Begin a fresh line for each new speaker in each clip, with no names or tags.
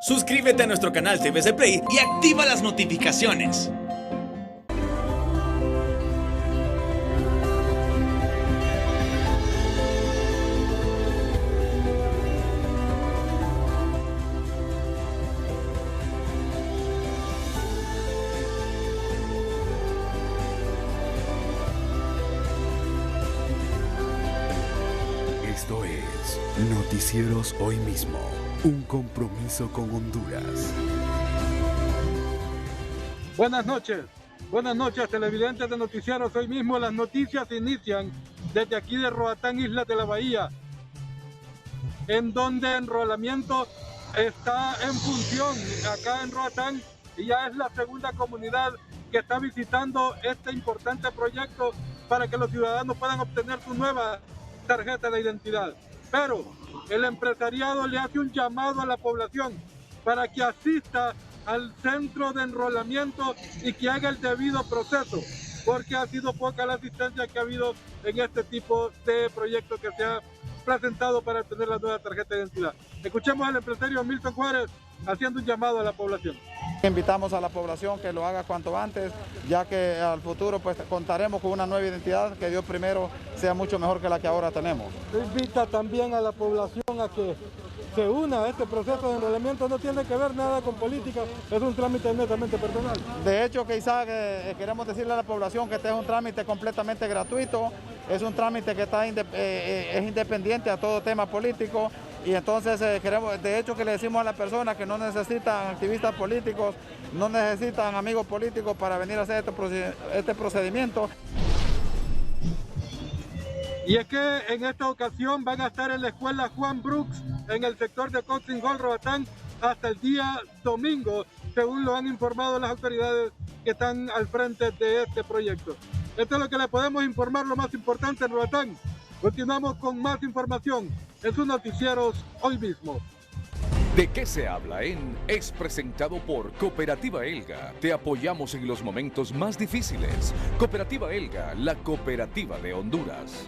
Suscríbete a nuestro canal TVC Play y activa las notificaciones.
Esto es Noticieros Hoy Mismo, un compromiso con Honduras.
Buenas noches televidentes de Noticieros Hoy Mismo. Las noticias inician desde aquí de Roatán, Islas de la Bahía, en donde enrolamiento está en función acá en Roatán y ya es la segunda comunidad que está visitando este importante proyecto para que los ciudadanos puedan obtener su nueva tarjeta de identidad. Pero el empresariado le hace un llamado a la población para que asista al centro de enrolamiento y que haga el debido proceso, porque ha sido poca la asistencia que ha habido en este tipo de proyectos que se ha presentado para obtener la nueva tarjeta de identidad. Escuchemos al empresario Milton Juárez haciendo un llamado a la población.
Invitamos a la población que lo haga cuanto antes, ya que al futuro pues contaremos con una nueva identidad que Dios primero sea mucho mejor que la que ahora tenemos.
Invita también a la población a que se una a este proceso de enrolamiento. No tiene que ver nada con política, es un trámite netamente personal.
De hecho, quizás queremos decirle a la población que este es un trámite completamente gratuito, es un trámite que es independiente a todo tema político. Y entonces de hecho que le decimos a las personas que no necesitan activistas políticos, no necesitan amigos políticos para venir a hacer este procedimiento.
Y es que en esta ocasión van a estar en la escuela Juan Brooks, en el sector de Coxing Hall, Roatán, hasta el día domingo, según lo han informado las autoridades que están al frente de este proyecto. Esto es lo que le podemos informar, lo más importante en Roatán. Continuamos con más información en sus noticieros Hoy Mismo.
¿De qué se habla es presentado por Cooperativa Elga. Te apoyamos en los momentos más difíciles. Cooperativa Elga, la cooperativa de Honduras.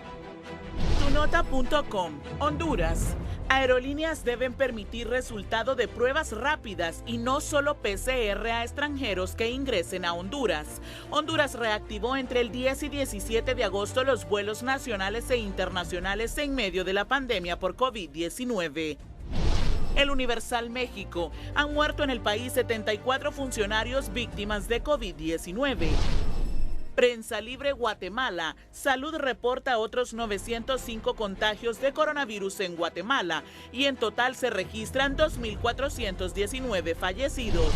Tunota.com, Honduras. Aerolíneas deben permitir resultado de pruebas rápidas y no solo PCR a extranjeros que ingresen a Honduras. Honduras reactivó entre el 10 y 17 de agosto los vuelos nacionales e internacionales en medio de la pandemia por COVID-19. El Universal México. Han muerto en el país 74 funcionarios víctimas de COVID-19. Prensa Libre Guatemala. Salud reporta otros 905 contagios de coronavirus en Guatemala y en total se registran 2.419 fallecidos.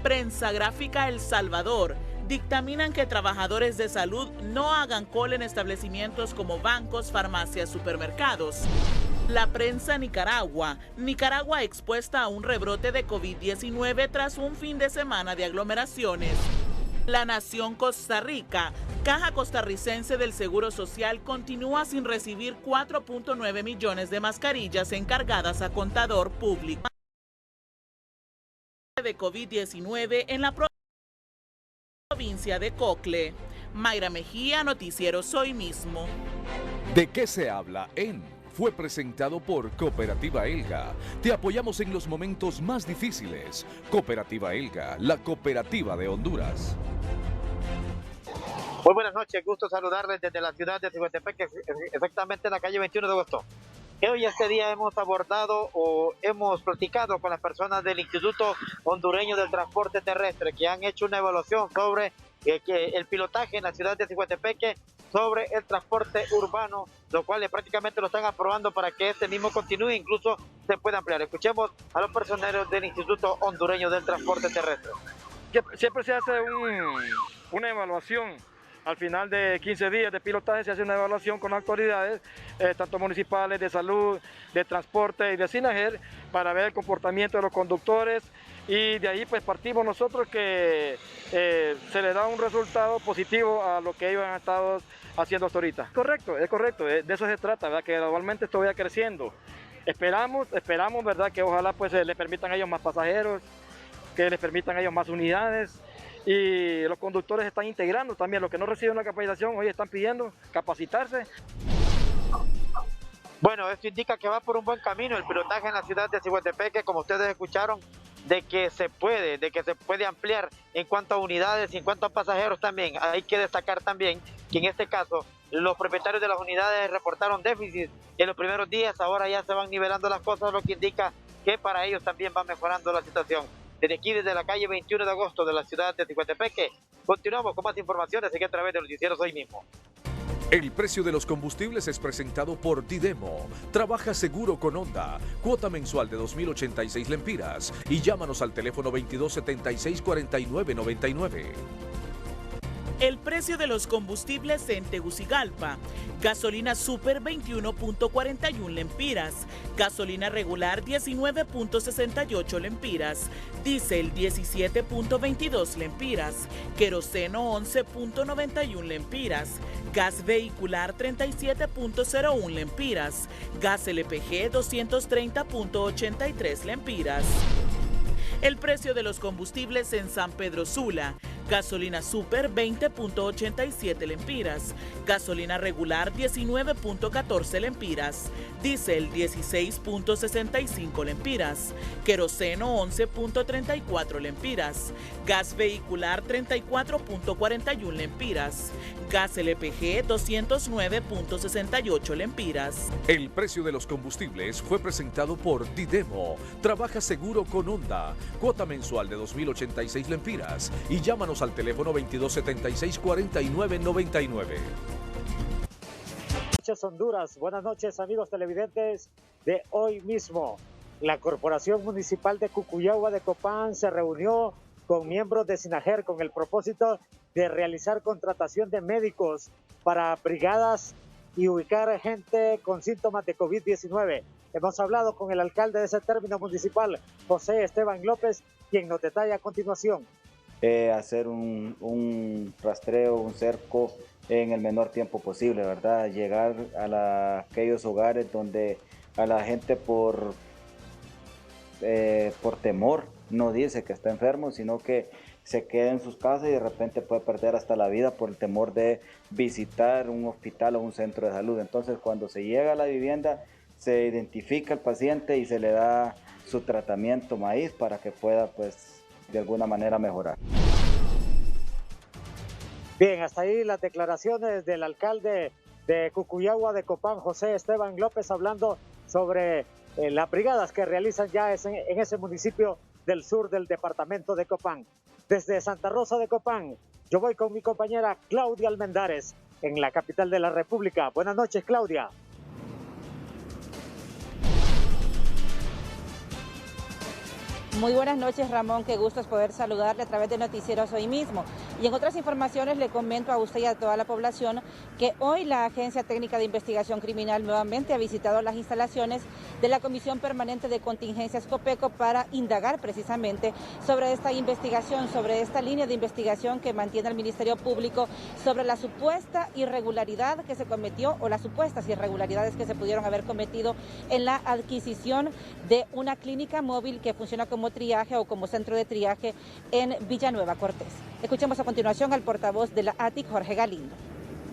Prensa Gráfica El Salvador. Dictaminan que trabajadores de salud no hagan cola en establecimientos como bancos, farmacias, supermercados. La Prensa Nicaragua. Nicaragua expuesta a un rebrote de COVID-19 tras un fin de semana de aglomeraciones. La Nación Costa Rica. Caja Costarricense del Seguro Social continúa sin recibir 4.9 millones de mascarillas encargadas a contador público. De COVID-19 en la provincia de Cocle. Mayra Mejía, Noticieros Hoy Mismo.
¿De qué se habla fue presentado por Cooperativa Elga. Te apoyamos en los momentos más difíciles. Cooperativa Elga, la cooperativa de Honduras.
Muy buenas noches, gusto saludarles desde la ciudad de Ciguatepec, exactamente en la calle 21 de agosto. Hoy este día hemos abordado o hemos platicado con las personas del Instituto Hondureño del Transporte Terrestre que han hecho una evaluación sobre el pilotaje en la ciudad de Ciguatepec sobre el transporte urbano, lo cual prácticamente lo están aprobando para que este mismo continúe, incluso se pueda ampliar. Escuchemos a los personeros del Instituto Hondureño del Transporte Terrestre.
Siempre se hace una evaluación. Al final de 15 días de pilotaje se hace una evaluación con autoridades, tanto municipales, de salud, de transporte y de SINAGER, para ver el comportamiento de los conductores, y de ahí pues partimos nosotros que se le da un resultado positivo a lo que ellos han estado haciendo hasta ahorita. Correcto, es correcto, de eso se trata, ¿verdad? Que gradualmente esto vaya creciendo. Esperamos, ¿verdad? Que ojalá pues les permitan a ellos más pasajeros, que les permitan a ellos más unidades, y los conductores están integrando también. Los que no reciben la capacitación hoy están pidiendo capacitarse.
Bueno, esto indica que va por un buen camino el pilotaje en la ciudad de Ciguatepec, como ustedes escucharon, de que se puede ampliar en cuanto a unidades y en cuanto a pasajeros también. Hay que destacar también que en este caso los propietarios de las unidades reportaron déficit en los primeros días, ahora ya se van nivelando las cosas, lo que indica que para ellos también va mejorando la situación. Desde aquí, desde la calle 21 de agosto de la ciudad de Tehuantepeque, continuamos con más informaciones aquí a través de Noticieros Hoy Mismo.
El precio de los combustibles es presentado por Didemo. Trabaja seguro con Honda. Cuota mensual de 2.086 lempiras. Y llámanos al teléfono 2276-4999.
El precio de los combustibles en Tegucigalpa: gasolina super 21.41 lempiras, gasolina regular 19.68 lempiras, diésel 17.22 lempiras, queroseno 11.91 lempiras, gas vehicular 37.01 lempiras, gas LPG 230.83 lempiras. El precio de los combustibles en San Pedro Sula: gasolina super 20.87 lempiras, gasolina regular 19.14 lempiras, diésel 16.65 lempiras, queroseno 11.34 lempiras, gas vehicular 34.41 lempiras, gas LPG 209.68 lempiras.
El precio de los combustibles fue presentado por Didemo. Trabaja seguro con Honda. Cuota mensual de 2.086 lempiras. Y llámanos al teléfono 2276-4999.
Buenas noches, Honduras. Buenas noches, amigos televidentes de Hoy Mismo. La Corporación Municipal de Cucuyagua de Copán se reunió con miembros de SINAJER con el propósito de realizar contratación de médicos para brigadas y ubicar gente con síntomas de COVID-19. Hemos hablado con el alcalde de ese término municipal, José Esteban López, quien nos detalla a continuación.
Hacer un rastreo, un cerco en el menor tiempo posible, ¿verdad? Llegar a aquellos hogares donde a la gente por temor no dice que está enfermo, sino que se queda en sus casas y de repente puede perder hasta la vida por el temor de visitar un hospital o un centro de salud. Entonces, cuando se llega a la vivienda, se identifica al paciente y se le da su tratamiento maíz para que pueda, pues, de alguna manera mejorar.
Bien, hasta ahí las declaraciones del alcalde de Cucuyagua de Copán, José Esteban López, hablando sobre las brigadas que realizan ya en ese municipio del sur del departamento de Copán. Desde Santa Rosa de Copán, yo voy con mi compañera Claudia Almendares en la capital de la República. Buenas noches, Claudia.
Muy buenas noches, Ramón, qué gusto es poder saludarle a través de Noticieros Hoy Mismo. Y en otras informaciones le comento a usted y a toda la población que hoy la Agencia Técnica de Investigación Criminal nuevamente ha visitado las instalaciones de la Comisión Permanente de Contingencias COPECO para indagar precisamente sobre esta investigación, sobre esta línea de investigación que mantiene el Ministerio Público sobre la supuesta irregularidad que se cometió o las supuestas irregularidades que se pudieron haber cometido en la adquisición de una clínica móvil que funciona como triaje o como centro de triaje en Villanueva Cortés. Escuchemos a continuación al portavoz de la ATIC, Jorge Galindo.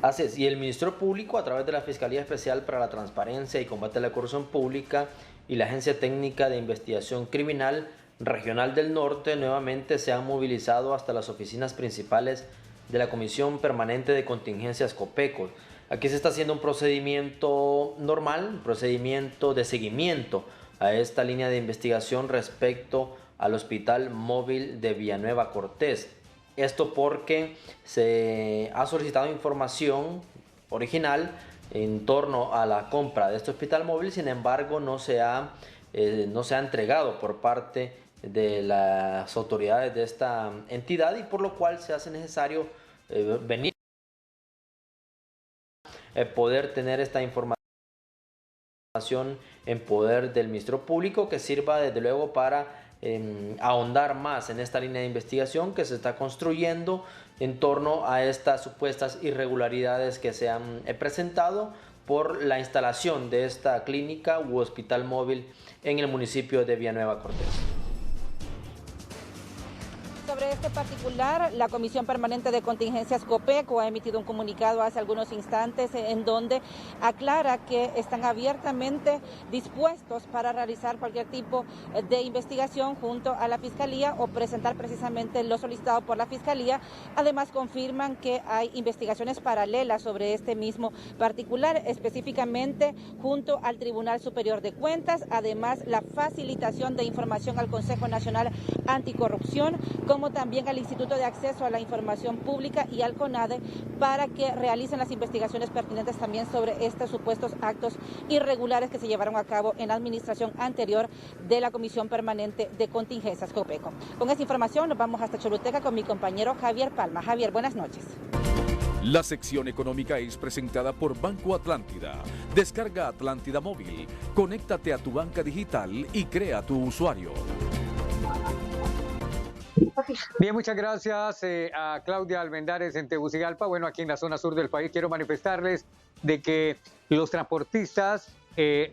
Así es, y el Ministerio Público, a través de la Fiscalía Especial para la Transparencia y Combate a la Corrupción Pública y la Agencia Técnica de Investigación Criminal Regional del Norte, nuevamente se han movilizado hasta las oficinas principales de la Comisión Permanente de Contingencias COPECO. Aquí se está haciendo un procedimiento normal, un procedimiento de seguimiento a esta línea de investigación respecto al Hospital Móvil de Villanueva Cortés. Esto porque se ha solicitado información original en torno a la compra de este hospital móvil, sin embargo no se ha entregado por parte de las autoridades de esta entidad y por lo cual se hace necesario venir poder tener esta información en poder del Ministerio Público, que sirva desde luego para ahondar más en esta línea de investigación que se está construyendo en torno a estas supuestas irregularidades que se han presentado por la instalación de esta clínica u hospital móvil en el municipio de Villanueva Cortés.
sobre este particular, la Comisión Permanente de Contingencias COPECO ha emitido un comunicado hace algunos instantes en donde aclara que están abiertamente dispuestos para realizar cualquier tipo de investigación junto a la Fiscalía o presentar precisamente lo solicitado por la Fiscalía. Además, confirman que hay investigaciones paralelas sobre este mismo particular, específicamente junto al Tribunal Superior de Cuentas. Además, la facilitación de información al Consejo Nacional Anticorrupción, como también al Instituto de Acceso a la Información Pública y al CONADE, para que realicen las investigaciones pertinentes también sobre estos supuestos actos irregulares que se llevaron a cabo en la administración anterior de la Comisión Permanente de Contingencias COPECO. Con esta información nos vamos hasta Choluteca con mi compañero Javier Palma. Javier, buenas noches.
La sección económica es presentada por Banco Atlántida. Descarga Atlántida Móvil, conéctate a tu banca digital y crea tu usuario.
Bien, muchas gracias a Claudia Almendares en Tegucigalpa. Bueno, aquí en la zona sur del país quiero manifestarles de que los transportistas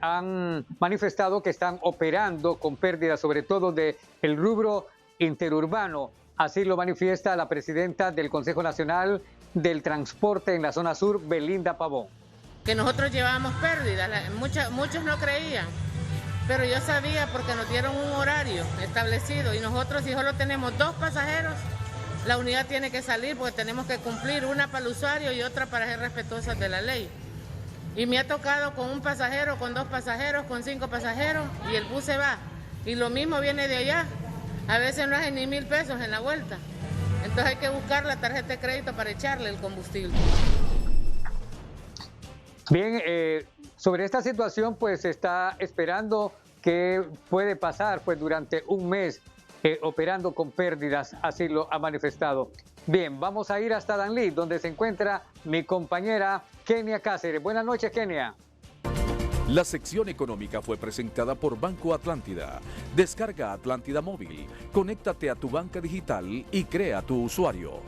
han manifestado que están operando con pérdidas, sobre todo del rubro interurbano. Así lo manifiesta la presidenta del Consejo Nacional del Transporte en la zona sur, Belinda Pavón.
Que nosotros llevábamos pérdidas, muchos no creían, pero yo sabía porque nos dieron un horario establecido y nosotros, si solo tenemos 2 pasajeros, la unidad tiene que salir porque tenemos que cumplir, una para el usuario y otra para ser respetuosas de la ley. Y me ha tocado con 1 pasajero, con 2 pasajeros, con 5 pasajeros y el bus se va. Y lo mismo viene de allá, a veces no hay ni 1,000 pesos en la vuelta. Entonces hay que buscar la tarjeta de crédito para echarle el combustible.
Bien, sobre esta situación pues se está esperando que puede pasar pues durante un mes operando con pérdidas, así lo ha manifestado. Bien, vamos a ir hasta Danlí, donde se encuentra mi compañera Kenia Cáceres. Buenas noches, Kenia.
La sección económica fue presentada por Banco Atlántida. Descarga Atlántida Móvil, conéctate a tu banca digital y crea tu usuario.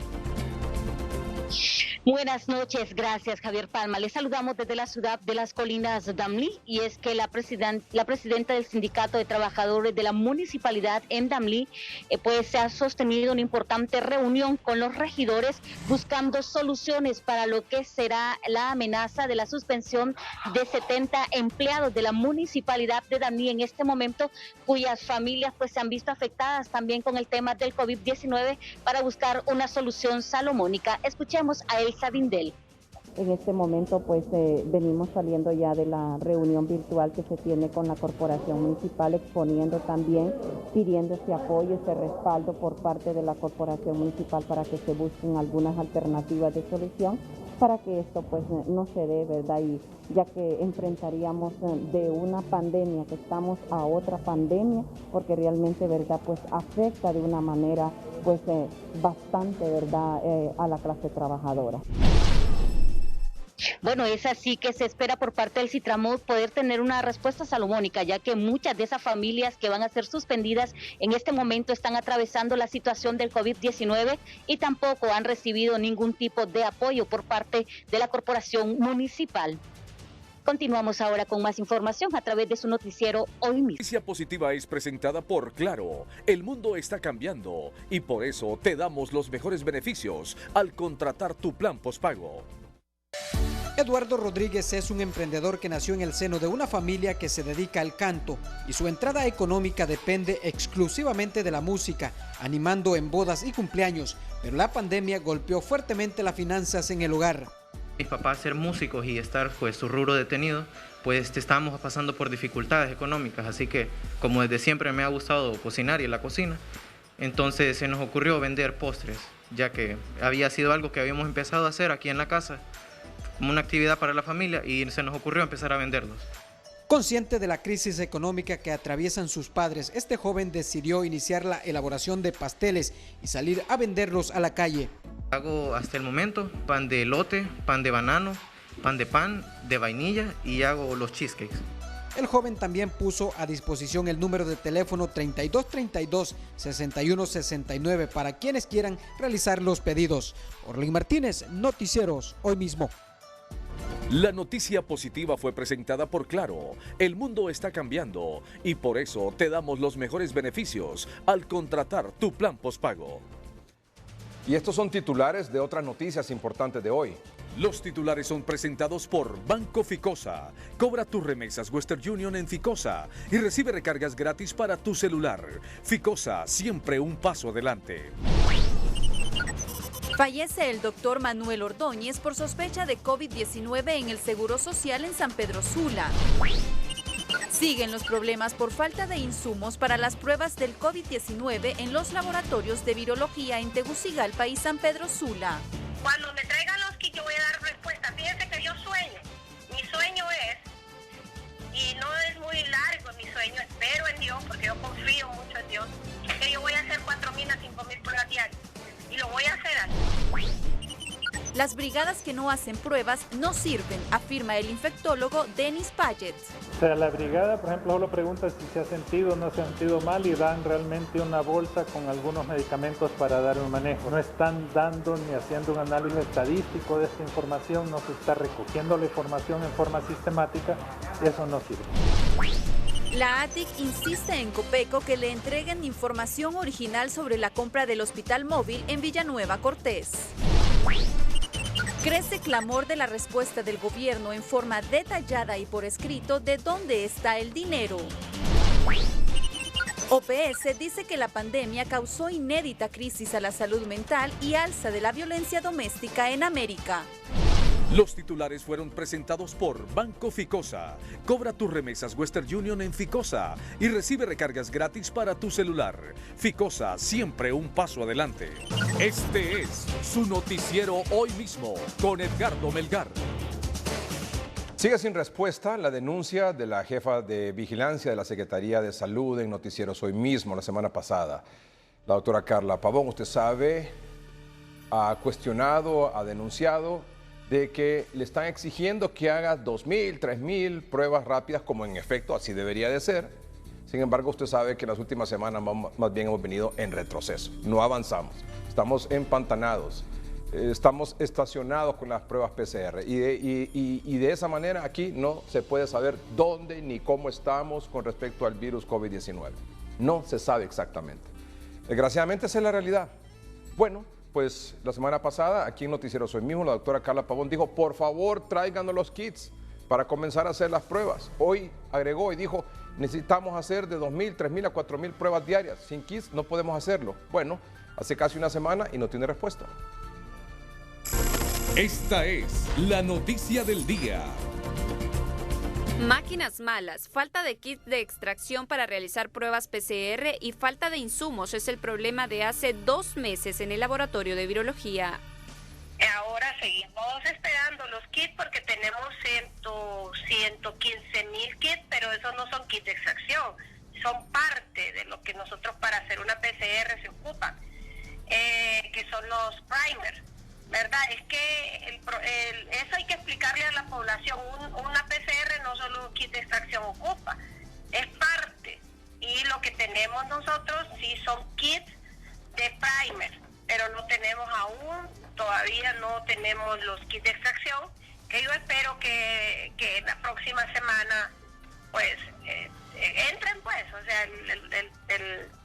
Buenas noches, gracias Javier Palma. Les saludamos desde la ciudad de Las Colinas, Damlí, y es que la presidenta del Sindicato de Trabajadores de la Municipalidad en Damlí, pues se ha sostenido una importante reunión con los regidores buscando soluciones para lo que será la amenaza de la suspensión de 70 empleados de la Municipalidad de Damlí en este momento, cuyas familias pues se han visto afectadas también con el tema del COVID-19 para buscar una solución salomónica. Escuchemos a Elsa Dindel.
En este momento pues venimos saliendo ya de la reunión virtual que se tiene con la Corporación Municipal, exponiendo también, pidiendo ese apoyo, ese respaldo por parte de la Corporación Municipal para que se busquen algunas alternativas de solución para que esto pues no se dé, ¿verdad? Y ya que enfrentaríamos de una pandemia que estamos a otra pandemia, porque realmente, ¿verdad? Pues afecta de una manera pues bastante, ¿verdad? A la clase trabajadora.
Bueno, es así que se espera por parte del Citramud poder tener una respuesta salomónica, ya que muchas de esas familias que van a ser suspendidas en este momento están atravesando la situación del COVID-19 y tampoco han recibido ningún tipo de apoyo por parte de la Corporación Municipal. Continuamos ahora con más información a través de su noticiero Hoy Mismo.
La noticia positiva es presentada por Claro. El mundo está cambiando y por eso te damos los mejores beneficios al contratar tu plan postpago.
Eduardo Rodríguez es un emprendedor que nació en el seno de una familia que se dedica al canto y su entrada económica depende exclusivamente de la música, animando en bodas y cumpleaños, pero la pandemia golpeó fuertemente las finanzas en el hogar.
Mis papás ser músicos y estar pues su rubro detenido, pues estábamos pasando por dificultades económicas, así que como desde siempre me ha gustado cocinar y la cocina, entonces se nos ocurrió vender postres, ya que había sido algo que habíamos empezado a hacer aquí en la casa, como una actividad para la familia, y se nos ocurrió empezar a venderlos.
Consciente de la crisis económica que atraviesan sus padres, este joven decidió iniciar la elaboración de pasteles y salir a venderlos a la calle.
Hago hasta el momento pan de elote, pan de banano, pan de vainilla y hago los cheesecakes.
El joven también puso a disposición el número de teléfono 3232-6169 para quienes quieran realizar los pedidos. Orlin Martínez, Noticieros Hoy Mismo.
La noticia positiva fue presentada por Claro. El mundo está cambiando y por eso te damos los mejores beneficios al contratar tu plan postpago.
Y estos son titulares de otras noticias importantes de hoy.
Los titulares son presentados por Banco Ficosa. Cobra tus remesas Western Union en Ficosa y recibe recargas gratis para tu celular. Ficosa, siempre un paso adelante.
Fallece el doctor Manuel Ordóñez por sospecha de COVID-19 en el Seguro Social en San Pedro Sula. Siguen los problemas por falta de insumos para las pruebas del COVID-19 en los laboratorios de virología en Tegucigalpa y San Pedro Sula.
Cuando me traigan los kits yo voy a dar respuesta. Fíjense que yo sueño. Mi sueño es, y no es muy largo mi sueño, espero en Dios, porque yo confío mucho en Dios, que yo voy a hacer 4.000 a 5.000 pruebas diarias. Y lo voy a hacer así.
Las brigadas que no hacen pruebas no sirven, afirma el infectólogo Denis Payet.
O sea, la brigada, por ejemplo, solo pregunta si se ha sentido o no se ha sentido mal y dan realmente una bolsa con algunos medicamentos para dar un manejo. No están dando ni haciendo un análisis estadístico de esta información, no se está recogiendo la información en forma sistemática, eso no sirve.
La ATIC insiste en Copeco que le entreguen información original sobre la compra del hospital móvil en Villanueva Cortés. Crece clamor de la respuesta del gobierno en forma detallada y por escrito de dónde está el dinero. OPS dice que la pandemia causó inédita crisis a la salud mental y alza de la violencia doméstica en América.
Los titulares fueron presentados por Banco Ficosa. Cobra tus remesas Western Union en Ficosa y recibe recargas gratis para tu celular. Ficosa, siempre un paso adelante. Este es su noticiero Hoy Mismo con Edgardo Melgar.
Sigue sin respuesta la denuncia de la jefa de vigilancia de la Secretaría de Salud en Noticieros Hoy Mismo la semana pasada. La doctora Carla Pavón, usted sabe, ha cuestionado, ha denunciado de que le están exigiendo que haga 2.000, 3.000 pruebas rápidas, como en efecto así debería de ser. Sin embargo, usted sabe que en las últimas semanas más bien hemos venido en retroceso, no avanzamos, estamos empantanados, estamos estacionados con las pruebas PCR y de esa manera aquí no se puede saber dónde ni cómo estamos con respecto al virus COVID-19. No se sabe exactamente. Desgraciadamente esa es la realidad. Bueno, pues la semana pasada, aquí en Noticieros Hoy Mismo, la doctora Carla Pavón dijo, por favor, tráiganos los kits para comenzar a hacer las pruebas. Hoy agregó y dijo, necesitamos hacer de 2.000, 3.000 a 4.000 pruebas diarias. Sin kits no podemos hacerlo. Bueno, hace casi una semana y no tiene respuesta.
Esta es la noticia del día.
Máquinas malas, falta de kits de extracción para realizar pruebas PCR y falta de insumos es el problema de hace 2 meses en el laboratorio de virología.
Ahora seguimos esperando los kits porque tenemos 115.000 kits, pero esos no son kits de extracción, son parte de lo que nosotros para hacer una PCR se ocupan, que son los primers. ¿Verdad? Es que eso hay que explicarle a la población. Una PCR no solo un kit de extracción ocupa, es parte. Y lo que tenemos nosotros sí son kits de primer, pero no tenemos aún, todavía no tenemos los kits de extracción, que yo espero que en la próxima semana pues entren, pues, o sea,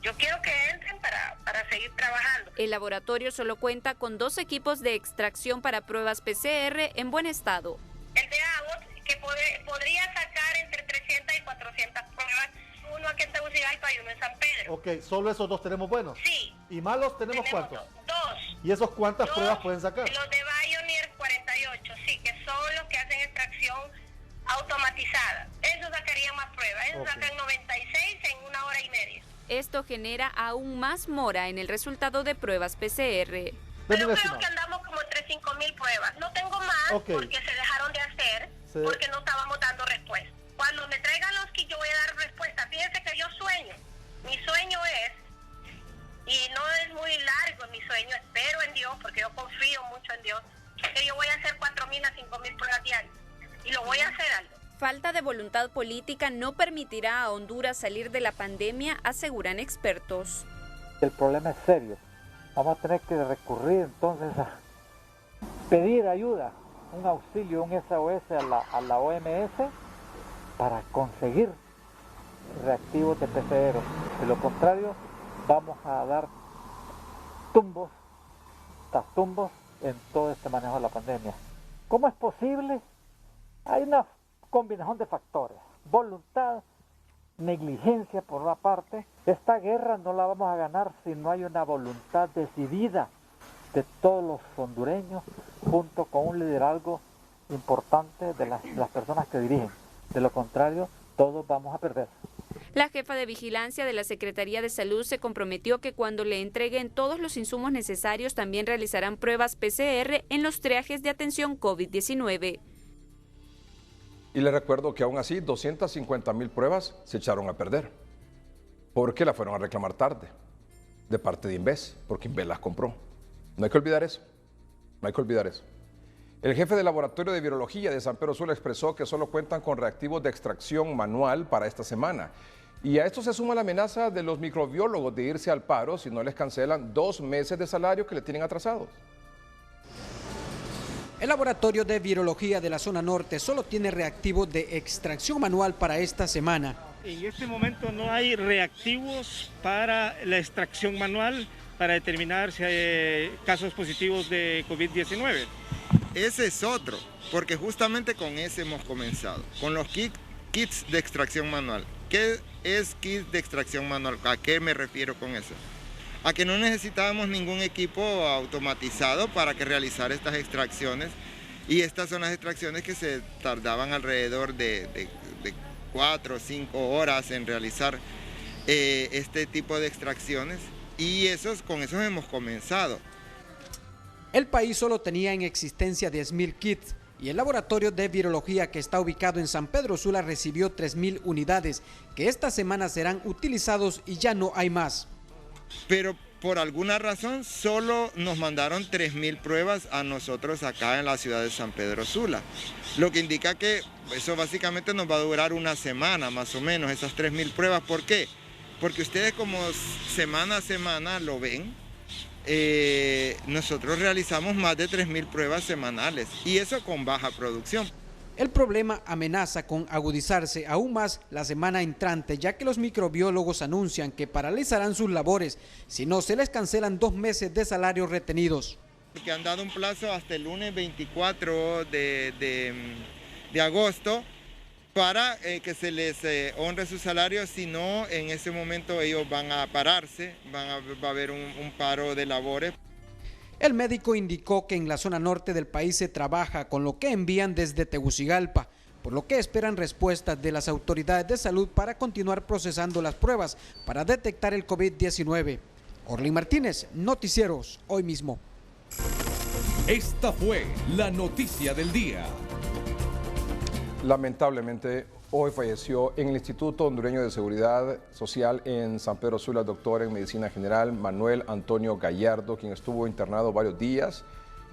yo quiero que entren para seguir trabajando.
El laboratorio solo cuenta con 2 equipos de extracción para pruebas PCR en buen estado.
El de Abbott, que podría sacar entre 300 y 400 pruebas, uno aquí en Tegucigalpa y uno en San Pedro.
Ok, ¿solo esos 2 tenemos buenos?
Sí.
¿Y malos tenemos cuántos?
2.
¿Y esos cuántas pruebas pueden sacar?
Los de Pioneer 48, sí, que son los que hacen extracción automatizada. Eso sacaría más pruebas, eso sacan 96 en 1 hora y media.
Esto genera aún más mora en el resultado de pruebas PCR.
Pero creo que andamos como entre 5.000 pruebas. No tengo más porque se dejaron de hacer, porque no estábamos dando respuesta. Cuando me traigan los kits yo voy a dar respuesta. Fíjense que yo sueño. Mi sueño es, y no es muy largo mi sueño, espero en Dios, porque yo confío mucho en Dios, que yo voy a hacer 4.000 a 5.000 pruebas diarias. Y lo voy a hacer, Aldo.
Falta de voluntad política no permitirá a Honduras salir de la pandemia, aseguran expertos.
El problema es serio. Vamos a tener que recurrir entonces a pedir ayuda, un auxilio, un SOS a la OMS para conseguir reactivos de PCR. De lo contrario, vamos a dar tumbos tumbos en todo este manejo de la pandemia. ¿Cómo es posible? Hay una combinación de factores, voluntad, negligencia por una parte. Esta guerra no la vamos a ganar si no hay una voluntad decidida de todos los hondureños, junto con un liderazgo importante de las personas que dirigen. De lo contrario, todos vamos a perder.
La jefa de vigilancia de la Secretaría de Salud se comprometió que cuando le entreguen todos los insumos necesarios también realizarán pruebas PCR en los triajes de atención COVID-19.
Y les recuerdo que aún así 250,000 pruebas se echaron a perder porque las fueron a reclamar tarde de parte de Inves, porque Inves las compró. No hay que olvidar eso, no hay que olvidar eso. El jefe del Laboratorio de Virología de San Pedro Sula expresó que solo cuentan con reactivos de extracción manual para esta semana. Y a esto se suma la amenaza de los microbiólogos de irse al paro si no les cancelan 2 meses de salario que le tienen atrasados.
El Laboratorio de Virología de la zona norte solo tiene reactivos de extracción manual para esta semana.
En este momento no hay reactivos para la extracción manual para determinar si hay casos positivos de COVID-19.
Ese es otro, porque justamente con ese hemos comenzado, con los kits de extracción manual. ¿Qué es kit de extracción manual? ¿A qué me refiero con eso? A que no necesitábamos ningún equipo automatizado para que realizar estas extracciones, y estas son las extracciones que se tardaban alrededor de 4 o 5 horas en realizar este tipo de extracciones, y con esos hemos comenzado.
El país solo tenía en existencia 10,000 kits y el laboratorio de virología que está ubicado en San Pedro Sula recibió 3,000 unidades que esta semana serán utilizados y ya no hay más.
Pero por alguna razón solo nos mandaron 3,000 pruebas a nosotros acá en la ciudad de San Pedro Sula, lo que indica que eso básicamente nos va a durar una semana más o menos, esas 3,000 pruebas. ¿Por qué? Porque ustedes como semana a semana lo ven. Nosotros realizamos más de 3,000 pruebas semanales y eso con baja producción.
El problema amenaza con agudizarse aún más la semana entrante, ya que los microbiólogos anuncian que paralizarán sus labores si no se les cancelan 2 meses de salarios retenidos.
Que han dado un plazo hasta el lunes 24 de agosto para que se les honre su salario, si no, en ese momento ellos van a pararse, va a haber un paro de labores.
El médico indicó que en la zona norte del país se trabaja con lo que envían desde Tegucigalpa, por lo que esperan respuestas de las autoridades de salud para continuar procesando las pruebas para detectar el COVID-19. Orlin Martínez, Noticieros, hoy mismo.
Esta fue la noticia del día.
Lamentablemente, hoy falleció en el Instituto Hondureño de Seguridad Social en San Pedro Sula el doctor en Medicina General Manuel Antonio Gallardo, quien estuvo internado varios días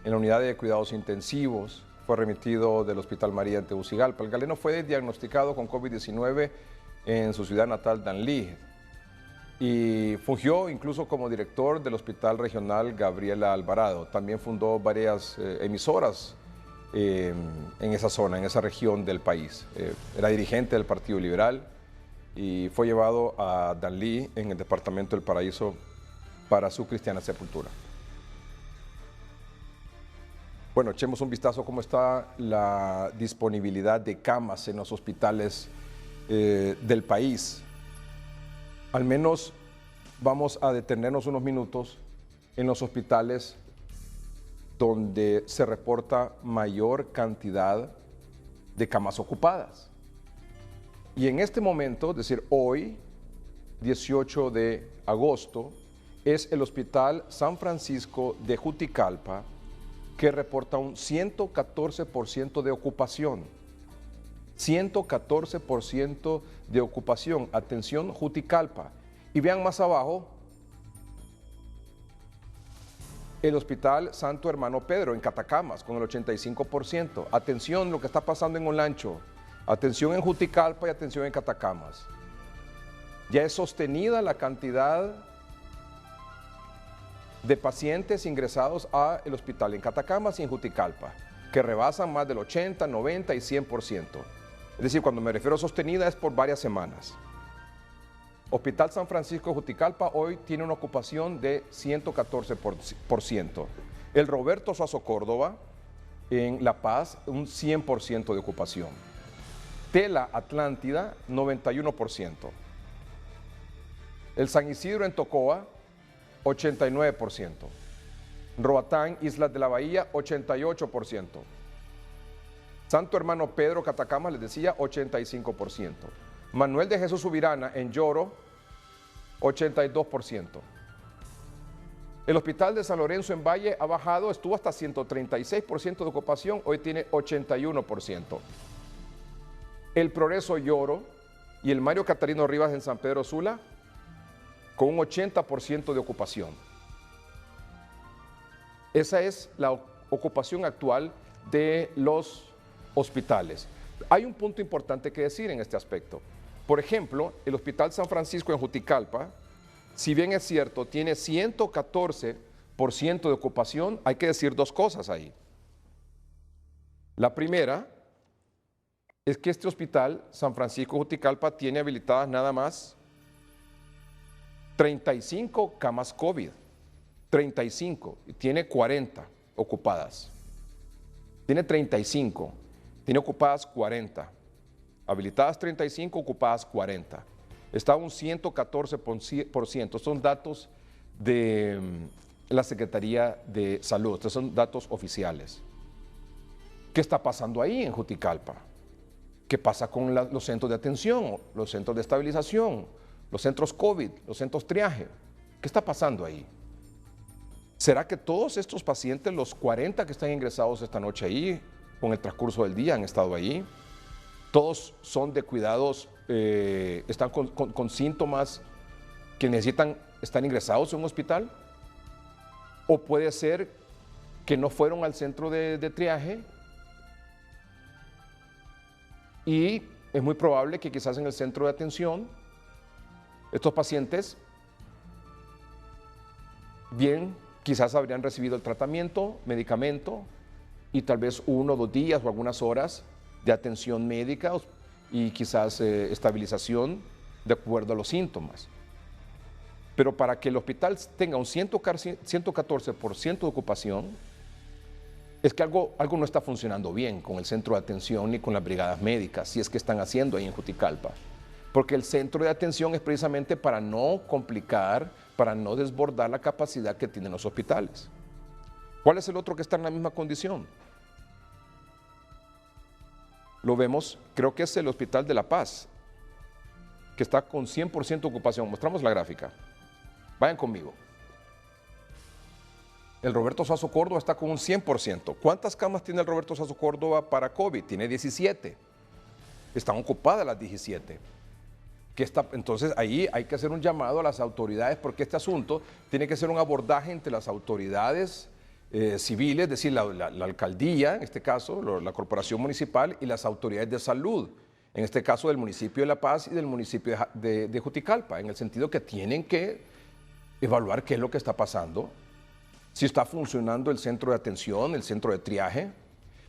en la unidad de cuidados intensivos. Fue remitido del Hospital María en Tegucigalpa. El galeno fue diagnosticado con COVID-19 en su ciudad natal, Danlí, y fungió incluso como director del Hospital Regional Gabriela Alvarado. También fundó varias emisoras en esa zona, en esa región del país. Era dirigente del Partido Liberal y fue llevado a Danlí, en el departamento del Paraíso, para su cristiana sepultura. Bueno, echemos un vistazo a cómo está la disponibilidad de camas en los hospitales del país. Al menos vamos a detenernos unos minutos en los hospitales donde se reporta mayor cantidad de camas ocupadas. Y en este momento, es decir, hoy, 18 de agosto, es el Hospital San Francisco de Juticalpa que reporta un 114% de ocupación. 114% de ocupación. Atención, Juticalpa. Y vean más abajo, el Hospital Santo Hermano Pedro en Catacamas con el 85%. Atención lo que está pasando en Olancho. Atención en Juticalpa y atención en Catacamas. Ya es sostenida la cantidad de pacientes ingresados al hospital en Catacamas y en Juticalpa, que rebasan más del 80, 90 y 100%. Es decir, cuando me refiero a sostenida es por varias semanas. Hospital San Francisco de Juticalpa hoy tiene una ocupación de 114%. El Roberto Suazo Córdoba, en La Paz, un 100% de ocupación. Tela Atlántida, 91%. El San Isidro en Tocoa, 89%. Roatán, Islas de la Bahía, 88%. Santo Hermano Pedro, Catacama, les decía, 85%. Manuel de Jesús Subirana en Lloro, 82%. El Hospital de San Lorenzo en Valle ha bajado, estuvo hasta 136% de ocupación, hoy tiene 81%. El Progreso Lloro y el Mario Catarino Rivas en San Pedro Sula, con un 80% de ocupación. Esa es la ocupación actual de los hospitales. Hay un punto importante que decir en este aspecto. Por ejemplo, el Hospital San Francisco en Juticalpa, si bien es cierto, tiene 114% de ocupación, hay que decir dos cosas ahí. La primera es que este hospital, San Francisco Juticalpa, tiene habilitadas nada más 35 camas COVID. 35, y tiene 40 ocupadas. Tiene 35, tiene ocupadas 40. Habilitadas 35, ocupadas 40. Está un 114%. Son datos de la Secretaría de Salud. Estos son datos oficiales. ¿Qué está pasando ahí en Juticalpa? ¿Qué pasa con los centros de atención, los centros de estabilización, los centros COVID, los centros triaje? ¿Qué está pasando ahí? ¿Será que todos estos pacientes, los 40 que están ingresados esta noche ahí, con el transcurso del día han estado ahí? Todos son de cuidados, están con síntomas que necesitan estar ingresados en un hospital. O puede ser que no fueron al centro de triaje y es muy probable que quizás en el centro de atención estos pacientes bien quizás habrían recibido el tratamiento, medicamento y tal vez 1 o 2 días o algunas horas de atención médica y quizás estabilización de acuerdo a los síntomas. Pero para que el hospital tenga un 114% de ocupación, es que algo no está funcionando bien con el centro de atención ni con las brigadas médicas, si es que están haciendo ahí en Juticalpa. Porque el centro de atención es precisamente para no complicar, para no desbordar la capacidad que tienen los hospitales. ¿Cuál es el otro que está en la misma condición? Lo vemos, creo que es el Hospital de La Paz, que está con 100% de ocupación. Mostramos la gráfica. Vayan conmigo. El Roberto Suazo Córdoba está con un 100%. ¿Cuántas camas tiene el Roberto Suazo Córdoba para COVID? Tiene 17. Están ocupadas las 17. Entonces ahí hay que hacer un llamado a las autoridades porque este asunto tiene que ser un abordaje entre las autoridades civiles, es decir, la alcaldía, en este caso, la corporación municipal y las autoridades de salud, en este caso del municipio de La Paz y del municipio de Juticalpa, en el sentido que tienen que evaluar qué es lo que está pasando, si está funcionando el centro de atención, el centro de triaje,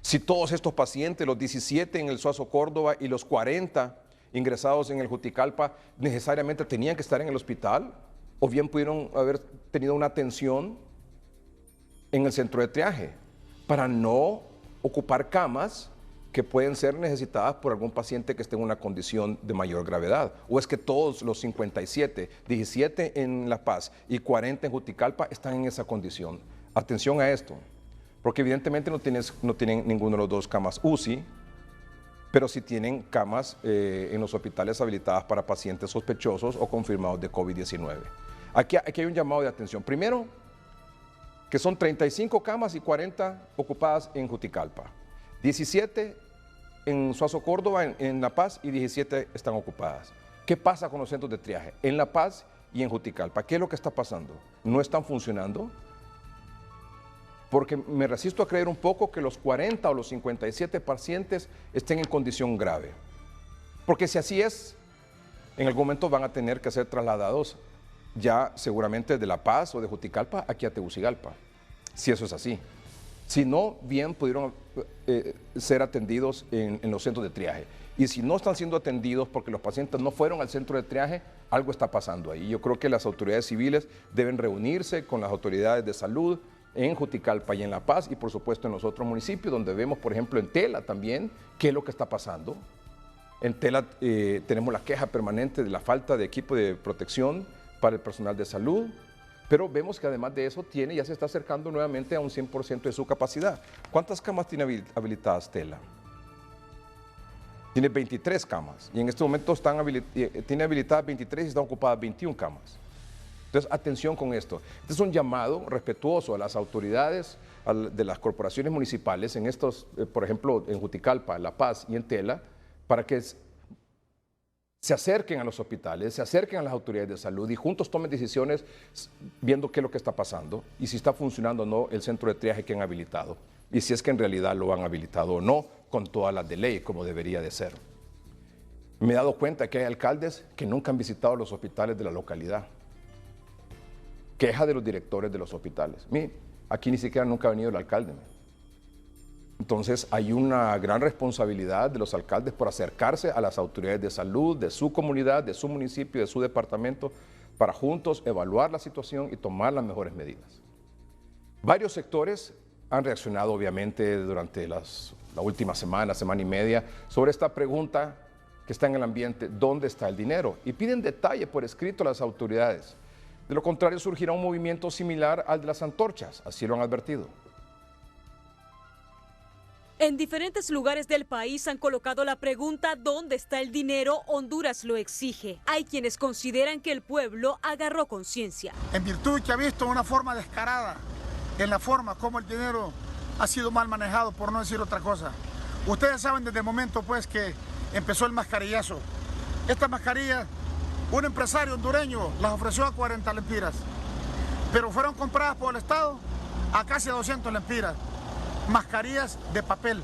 si todos estos pacientes, los 17 en el Suazo Córdoba y los 40 ingresados en el Juticalpa, necesariamente tenían que estar en el hospital o bien pudieron haber tenido una atención en el centro de triaje para no ocupar camas que pueden ser necesitadas por algún paciente que esté en una condición de mayor gravedad. ¿O es que todos los 57, 17 en La Paz y 40 en Juticalpa están en esa condición? Atención a esto, porque evidentemente no tienen ninguno de los dos camas UCI, pero sí tienen camas en los hospitales habilitadas para pacientes sospechosos o confirmados de COVID-19. Aquí hay un llamado de atención. Primero, que son 35 camas y 40 ocupadas en Juticalpa. 17 en Suazo Córdoba, en La Paz, y 17 están ocupadas. ¿Qué pasa con los centros de triaje? En La Paz y en Juticalpa. ¿Qué es lo que está pasando? ¿No están funcionando? Porque me resisto a creer un poco que los 40 o los 57 pacientes estén en condición grave. Porque si así es, en algún momento van a tener que ser trasladados ya seguramente de La Paz o de Juticalpa aquí a Tegucigalpa, si eso es así. Si no, bien pudieron ser atendidos en los centros de triaje. Y si no están siendo atendidos porque los pacientes no fueron al centro de triaje, algo está pasando ahí. Yo creo que las autoridades civiles deben reunirse con las autoridades de salud en Juticalpa y en La Paz, y por supuesto en los otros municipios, donde vemos, por ejemplo, en Tela también, qué es lo que está pasando. En Tela tenemos la queja permanente de la falta de equipo de protección para el personal de salud, pero vemos que además de eso ya se está acercando nuevamente a un 100% de su capacidad. ¿Cuántas camas tiene habilitadas Tela? Tiene 23 camas, y en este momento tiene habilitadas 23 y están ocupadas 21 camas. Entonces, atención con esto. Este es un llamado respetuoso a las autoridades de las corporaciones municipales, en estos, por ejemplo, en Juticalpa, La Paz y en Tela, para que se acerquen a los hospitales, se acerquen a las autoridades de salud y juntos tomen decisiones viendo qué es lo que está pasando y si está funcionando o no el centro de triaje que han habilitado. Y si es que en realidad lo han habilitado o no, con todas las de ley, como debería de ser. Me he dado cuenta que hay alcaldes que nunca han visitado los hospitales de la localidad. Queja de los directores de los hospitales. Mire, aquí ni siquiera nunca ha venido el alcalde. Entonces hay una gran responsabilidad de los alcaldes por acercarse a las autoridades de salud, de su comunidad, de su municipio, de su departamento, para juntos evaluar la situación y tomar las mejores medidas. Varios sectores han reaccionado obviamente durante la última semana y media, sobre esta pregunta que está en el ambiente, ¿dónde está el dinero? Y piden detalle por escrito a las autoridades. De lo contrario, surgirá un movimiento similar al de las antorchas, así lo han advertido.
En diferentes lugares del país han colocado la pregunta ¿dónde está el dinero? Honduras lo exige. Hay quienes consideran que el pueblo agarró conciencia.
En virtud de que ha visto una forma descarada en la forma como el dinero ha sido mal manejado, por no decir otra cosa. Ustedes saben desde el momento pues que empezó el mascarillazo. Estas mascarillas, un empresario hondureño las ofreció a 40 lempiras, pero fueron compradas por el Estado a casi 200 lempiras. Mascarillas de papel.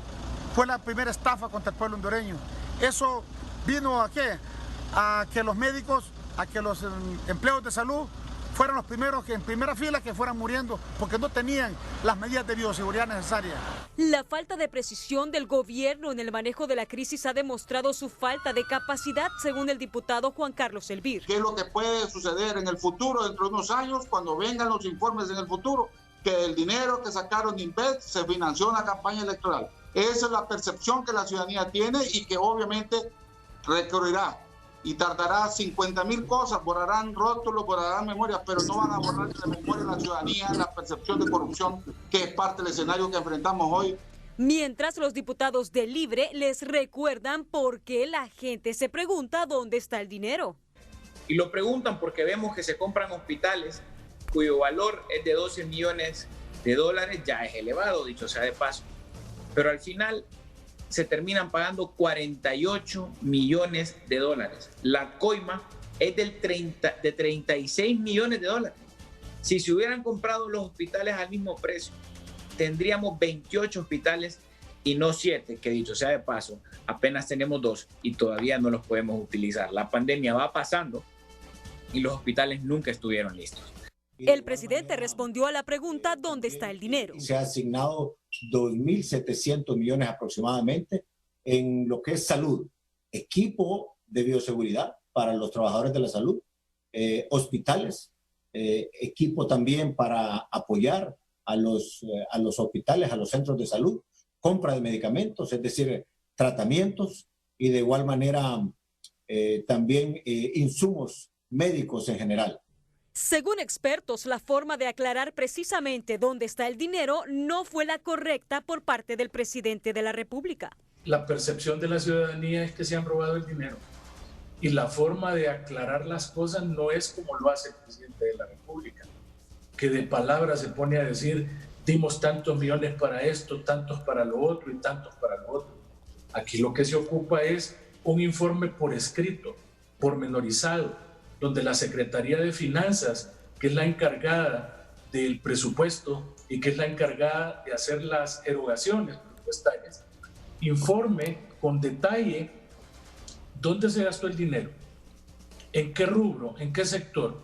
Fue la primera estafa contra el pueblo hondureño. Eso vino ¿a qué? A que los médicos, a que los empleados de salud fueron los primeros que en primera fila que fueran muriendo porque no tenían las medidas de bioseguridad necesarias.
La falta de precisión del gobierno en el manejo de la crisis ha demostrado su falta de capacidad, según el diputado Juan Carlos Elvir.
¿Qué es lo que puede suceder en el futuro, dentro de unos años, cuando vengan los informes en el futuro? Que el dinero que sacaron de INPED se financió en la campaña electoral. Esa es la percepción que la ciudadanía tiene y que obviamente recurrirá y tardará 50.000 cosas, borrarán rótulos, borrarán memorias, pero no van a borrar de la memoria de la ciudadanía la percepción de corrupción que es parte del escenario que enfrentamos hoy.
Mientras los diputados de Libre les recuerdan por qué la gente se pregunta dónde está el dinero.
Y lo preguntan porque vemos que se compran hospitales cuyo valor es de 12 millones de dólares, ya es elevado, dicho sea de paso. Pero al final se terminan pagando 48 millones de dólares. La coima es de 36 millones de dólares. Si se hubieran comprado los hospitales al mismo precio, tendríamos 28 hospitales y no 7, que dicho sea de paso, apenas tenemos 2 y todavía no los podemos utilizar. La pandemia va pasando y los hospitales nunca estuvieron listos.
El presidente respondió a la pregunta ¿dónde está el dinero?
Se ha asignado 2.700 millones aproximadamente en lo que es salud, equipo de bioseguridad para los trabajadores de la salud, hospitales, equipo también para apoyar a los hospitales, a los centros de salud, compra de medicamentos, es decir, tratamientos y de igual manera también insumos médicos en general.
Según expertos, la forma de aclarar precisamente dónde está el dinero no fue la correcta por parte del presidente de la República.
La percepción de la ciudadanía es que se han robado el dinero y la forma de aclarar las cosas no es como lo hace el presidente de la República, que de palabras se pone a decir dimos tantos millones para esto, tantos para lo otro y tantos para lo otro. Aquí lo que se ocupa es un informe por escrito, pormenorizado, donde la Secretaría de Finanzas, que es la encargada del presupuesto y que es la encargada de hacer las erogaciones presupuestarias, informe con detalle dónde se gastó el dinero, en qué rubro, en qué sector,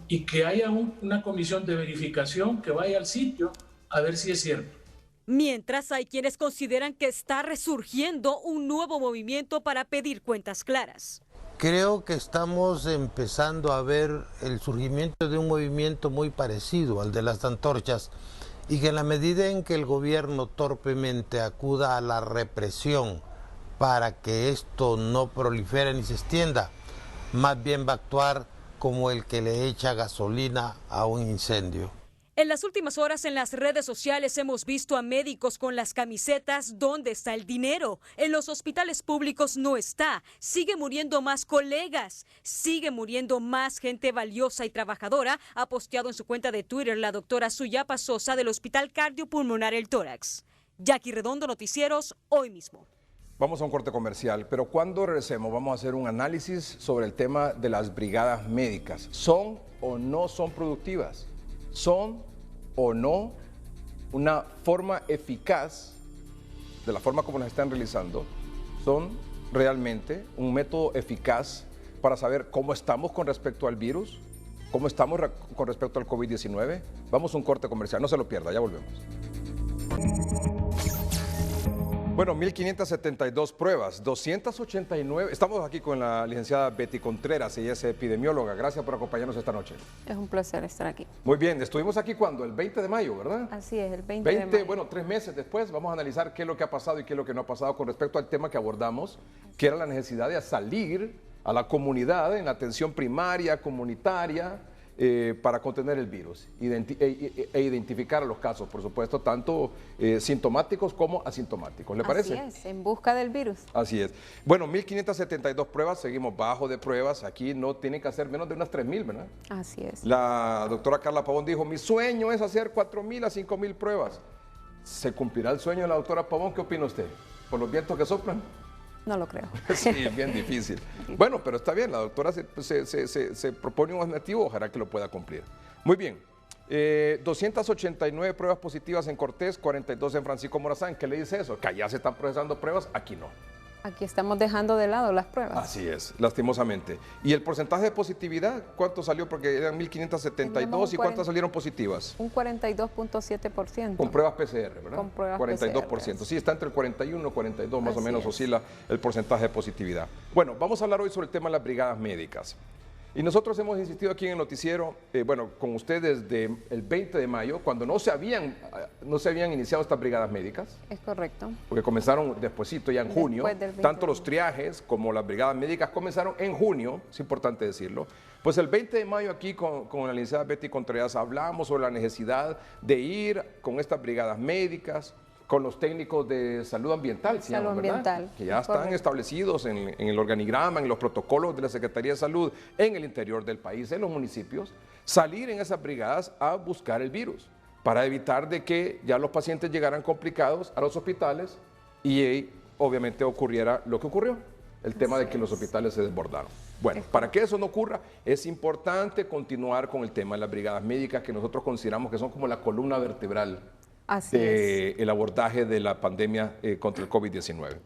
y que haya una comisión de verificación que vaya al sitio a ver si es cierto.
Mientras hay quienes consideran que está resurgiendo un nuevo movimiento para pedir cuentas claras.
Creo que estamos empezando a ver el surgimiento de un movimiento muy parecido al de las antorchas y que en la medida en que el gobierno torpemente acuda a la represión para que esto no prolifere ni se extienda, más bien va a actuar como el que le echa gasolina a un incendio.
En las últimas horas en las redes sociales hemos visto a médicos con las camisetas ¿dónde está el dinero? En los hospitales públicos no está. Sigue muriendo más colegas, sigue muriendo más gente valiosa y trabajadora, ha posteado en su cuenta de Twitter la doctora Suyapa Sosa del Hospital Cardiopulmonar El Tórax. Jackie Redondo, Noticieros, hoy mismo.
Vamos a un corte comercial, pero cuando regresemos vamos a hacer un análisis sobre el tema de las brigadas médicas. ¿Son o no son productivas? ¿Son o no una forma eficaz de la forma como las están realizando? ¿Son realmente un método eficaz para saber cómo estamos con respecto al virus? ¿Cómo estamos con respecto al COVID-19? Vamos a un corte comercial, no se lo pierda, ya volvemos. Bueno, 1.572 pruebas, 289. Estamos aquí con la licenciada Betty Contreras, ella es epidemióloga. Gracias por acompañarnos esta noche.
Es un placer estar aquí.
Muy bien, estuvimos aquí cuando, el 20 de mayo, ¿verdad?
Así es, el 20 de mayo.
Bueno, 3 meses después vamos a analizar qué es lo que ha pasado y qué es lo que no ha pasado con respecto al tema que abordamos, que era la necesidad de salir a la comunidad en la atención primaria, comunitaria, para contener el virus e identificar a los casos, por supuesto, tanto sintomáticos como asintomáticos. ¿Le parece?
Así es, en busca del virus.
Así es. Bueno, 1.572 pruebas, seguimos bajo de pruebas. Aquí no tienen que hacer menos de unas 3.000, ¿verdad?
Así es.
La doctora Carla Pavón dijo, mi sueño es hacer 4.000 a 5.000 pruebas. ¿Se cumplirá el sueño de la doctora Pavón? ¿Qué opina usted? ¿Por los vientos que soplan?
No lo creo.
Sí, es bien difícil. Bueno, pero está bien, la doctora se propone un objetivo, ojalá que lo pueda cumplir. Muy bien, 289 pruebas positivas en Cortés, 42 en Francisco Morazán. ¿Qué le dice eso? Que allá se están procesando pruebas, aquí no.
Aquí estamos dejando de lado las pruebas.
Así es, lastimosamente. ¿Y el porcentaje de positividad cuánto salió? Porque eran 1.572 y ¿cuántas salieron positivas?
Un 42.7%.
Con pruebas PCR, ¿verdad?
Con pruebas
42%.
PCR.
Sí, está entre el 41 y 42 más
Así
o menos
es.
oscila el porcentaje de positividad. Bueno, vamos a hablar hoy sobre el tema de las brigadas médicas. Y nosotros hemos insistido aquí en el noticiero, con ustedes desde el 20 de mayo, cuando no se habían iniciado estas brigadas médicas.
Es correcto.
Porque comenzaron despuesito, ya en junio. Tanto los triajes como las brigadas médicas comenzaron en junio, es importante decirlo. Pues el 20 de mayo aquí con la licenciada Betty Contreras hablamos sobre la necesidad de ir con estas brigadas médicas, con los técnicos de salud ambiental, se llama, ¿verdad?
Ambiental,
Que ya están establecidos en el organigrama, en los protocolos de la Secretaría de Salud, en el interior del país, en los municipios, salir en esas brigadas a buscar el virus, para evitar de que ya los pacientes llegaran complicados a los hospitales y obviamente ocurriera lo que ocurrió, el tema de que los hospitales se desbordaron. Bueno, para que eso no ocurra, es importante continuar con el tema de las brigadas médicas, que nosotros consideramos que son como la columna vertebral del abordaje de la pandemia contra el COVID-19.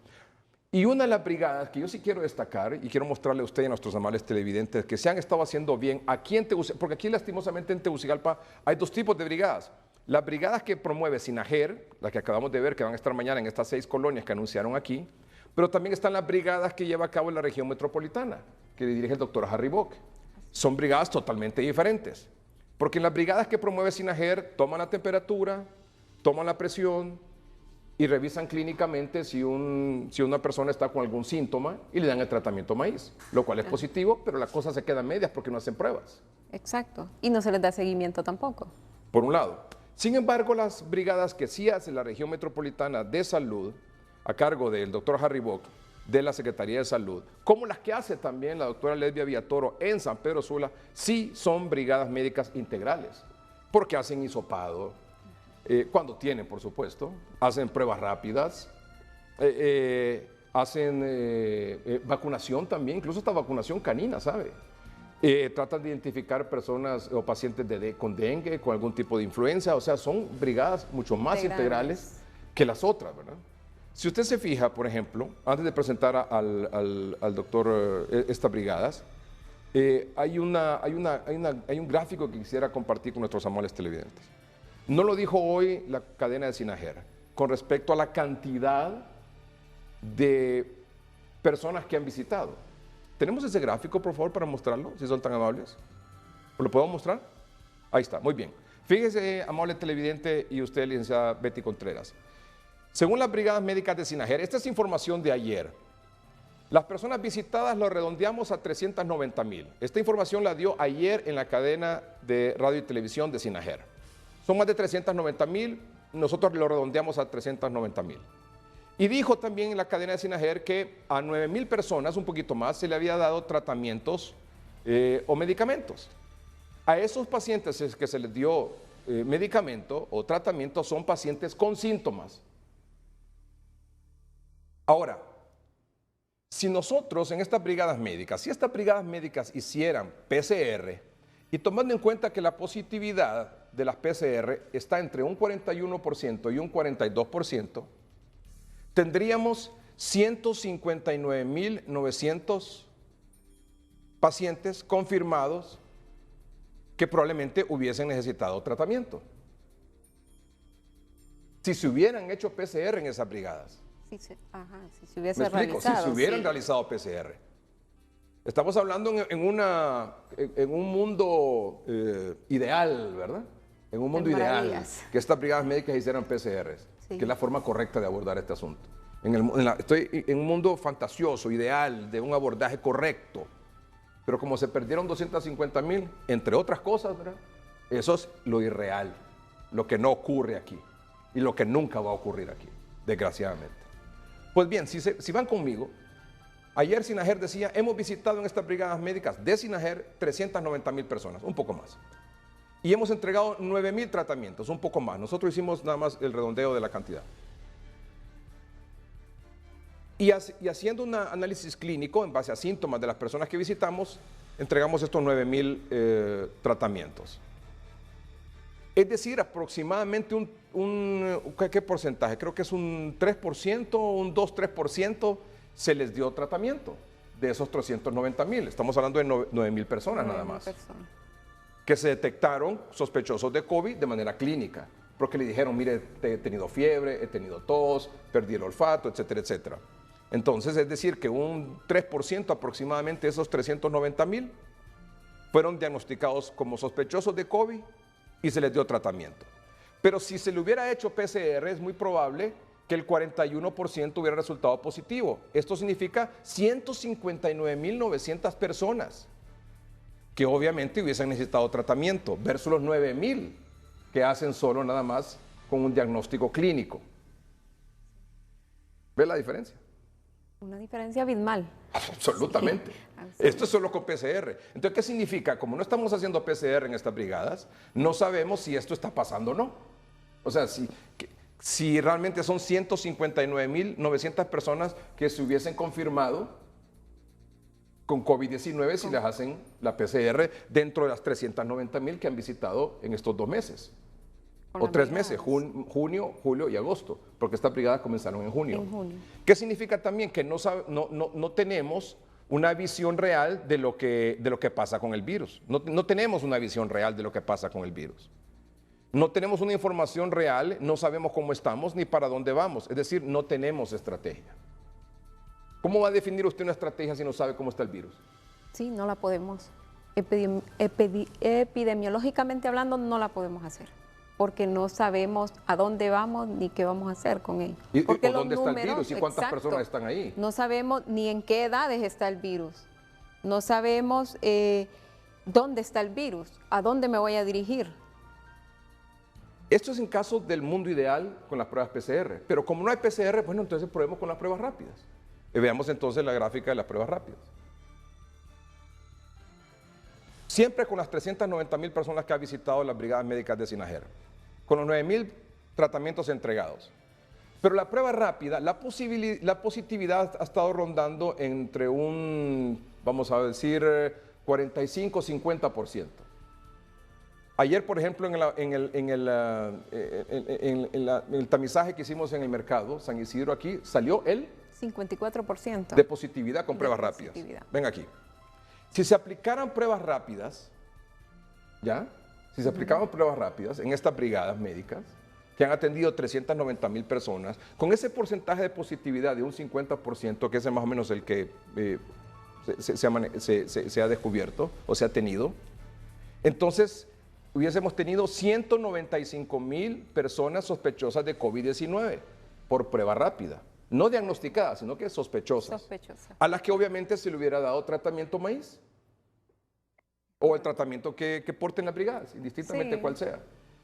Y una de las brigadas que yo sí quiero destacar y quiero mostrarle a usted y a nuestros amables televidentes que se han estado haciendo bien aquí en Tegucigalpa, porque aquí lastimosamente en Tegucigalpa hay dos tipos de brigadas. Las brigadas que promueve SINAGER, las que acabamos de ver que van a estar mañana en estas 6 colonias que anunciaron aquí, pero también están las brigadas que lleva a cabo en la región metropolitana, que dirige el doctor Harry Bock. Son brigadas totalmente diferentes, porque en las brigadas que promueve SINAGER toman la temperatura, toman la presión y revisan clínicamente si una persona está con algún síntoma y le dan el tratamiento maíz, lo cual es positivo, pero la cosa se queda a medias porque no hacen pruebas.
Exacto. Y no se les da seguimiento tampoco.
Por un lado. Sin embargo, las brigadas que sí hace la región metropolitana de salud, a cargo del doctor Harry Bock, de la Secretaría de Salud, como las que hace también la doctora Lesbia Villatoro en San Pedro Sula, sí son brigadas médicas integrales, porque hacen hisopado, cuando tienen, por supuesto, hacen pruebas rápidas, hacen vacunación también, incluso hasta vacunación canina, ¿sabe? Tratan de identificar personas o pacientes con dengue, con algún tipo de influenza, o sea, son brigadas mucho más integrales que las otras, ¿verdad? Si usted se fija, por ejemplo, antes de presentar al doctor estas brigadas, hay un gráfico que quisiera compartir con nuestros amables televidentes. No lo dijo hoy la cadena de SINAGER con respecto a la cantidad de personas que han visitado. ¿Tenemos ese gráfico, por favor, para mostrarlo, si son tan amables? ¿Lo podemos mostrar? Ahí está, muy bien. Fíjese, amable televidente, y usted, licenciada Betty Contreras. Según las brigadas médicas de SINAJER, esta es información de ayer. Las personas visitadas lo redondeamos a 390,000. Esta información la dio ayer en la cadena de radio y televisión de SINAJER. Son más de 390,000, nosotros lo redondeamos a 390,000. Y dijo también en la cadena de SINAJER que a 9,000 personas, un poquito más, se le había dado tratamientos o medicamentos. A esos pacientes que se les dio medicamento o tratamiento son pacientes con síntomas. Ahora, si nosotros en estas brigadas médicas, si estas brigadas médicas hicieran PCR, y tomando en cuenta que la positividad de las PCR está entre un 41% y un 42%, tendríamos 159,900 pacientes confirmados que probablemente hubiesen necesitado tratamiento. Si se hubieran hecho PCR en esas brigadas.
Si se hubiese
¿Me explico?
realizado.
Si se hubieran
sí.
realizado PCR. Estamos hablando en un mundo ideal, ¿verdad? En un mundo ideal, que estas brigadas médicas hicieran PCRs, sí, que es la forma correcta de abordar este asunto. Estoy en un mundo fantasioso, ideal, de un abordaje correcto. Pero como se perdieron 250,000, entre otras cosas, ¿verdad? Eso es lo irreal, lo que no ocurre aquí y lo que nunca va a ocurrir aquí, desgraciadamente. Pues bien, si van conmigo, ayer SINAJER decía, hemos visitado en estas brigadas médicas de SINAJER 390,000 personas, un poco más. Y hemos entregado 9,000 tratamientos, un poco más. Nosotros hicimos nada más el redondeo de la cantidad. Y haciendo un análisis clínico en base a síntomas de las personas que visitamos, entregamos estos 9,000 tratamientos. Es decir, aproximadamente ¿qué porcentaje? Creo que es un 3%, un 2-3% se les dio tratamiento de esos 390,000. Estamos hablando de 9,000 personas nada más. Que se detectaron sospechosos de COVID de manera clínica, porque le dijeron, mire, he tenido fiebre, he tenido tos, perdí el olfato, etcétera, etcétera. Entonces, es decir, que un 3% aproximadamente de esos 390,000 fueron diagnosticados como sospechosos de COVID y se les dio tratamiento. Pero si se le hubiera hecho PCR, es muy probable que el 41% hubiera resultado positivo. Esto significa 159,900 personas que obviamente hubiesen necesitado tratamiento, versus los 9,000 que hacen solo nada más con un diagnóstico clínico. ¿Ves la diferencia?
Una diferencia abismal.
Absolutamente. Sí. Esto es solo con PCR. Entonces, ¿qué significa? Como no estamos haciendo PCR en estas brigadas, no sabemos si esto está pasando o no. O sea, si realmente son 159,900 personas que se hubiesen confirmado con COVID-19 si les hacen la PCR dentro de las 390,000 que han visitado en estos 2 meses. O 3 meses, junio, julio y agosto, porque estas brigadas comenzaron en junio. ¿Qué significa también? Que no tenemos una visión real de lo que pasa con el virus. No tenemos una visión real de lo que pasa con el virus. No tenemos una información real, no sabemos cómo estamos ni para dónde vamos. Es decir, no tenemos estrategia. ¿Cómo va a definir usted una estrategia si no sabe cómo está el virus?
Sí, no la podemos. Epidemiológicamente hablando, no la podemos hacer. Porque no sabemos a dónde vamos ni qué vamos a hacer con él.
¿Y dónde está el virus y cuántas personas están ahí?
No sabemos ni en qué edades está el virus. No sabemos dónde está el virus, a dónde me voy a dirigir.
Esto es en caso del mundo ideal con las pruebas PCR. Pero como no hay PCR, bueno, entonces probemos con las pruebas rápidas. Y veamos entonces la gráfica de las pruebas rápidas. Siempre con las 390,000 personas que ha visitado las brigadas médicas de SINAJER, con los 9,000 tratamientos entregados. Pero la prueba rápida, la positividad ha estado rondando entre vamos a decir, 45-50%. Ayer, por ejemplo, en el tamizaje que hicimos en el mercado, San Isidro aquí, salió el
54%
de positividad con pruebas rápidas. Ven aquí. Si se aplicaran pruebas rápidas, ¿ya? Si se aplicaban pruebas rápidas en estas brigadas médicas, que han atendido 390,000 personas, con ese porcentaje de positividad de un 50%, que es más o menos el que se ha descubierto o se ha tenido, entonces hubiésemos tenido 195,000 personas sospechosas de COVID-19 por prueba rápida. No diagnosticadas, sino que sospechosas. A las que obviamente se le hubiera dado tratamiento maíz. O el tratamiento que porten las brigadas, indistintamente cuál sea.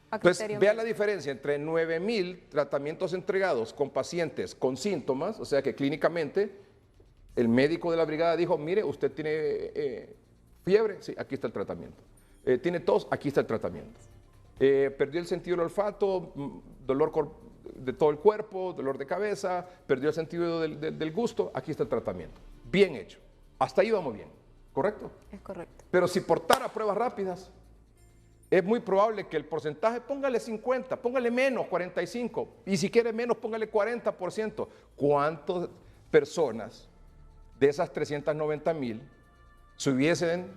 Entonces, vea la diferencia entre 9,000 tratamientos entregados con pacientes con síntomas, o sea que clínicamente el médico de la brigada dijo, mire, usted tiene fiebre, sí, aquí está el tratamiento. Tiene tos, aquí está el tratamiento. Perdió el sentido del olfato, dolor de todo el cuerpo, dolor de cabeza, perdió el sentido del gusto, aquí está el tratamiento. Bien hecho. Hasta ahí vamos bien, ¿correcto?
Es correcto.
Pero si portara pruebas rápidas, es muy probable que el porcentaje, póngale 50, póngale menos, 45, y si quiere menos, póngale 40%. ¿Cuántas personas de esas 390,000 se hubiesen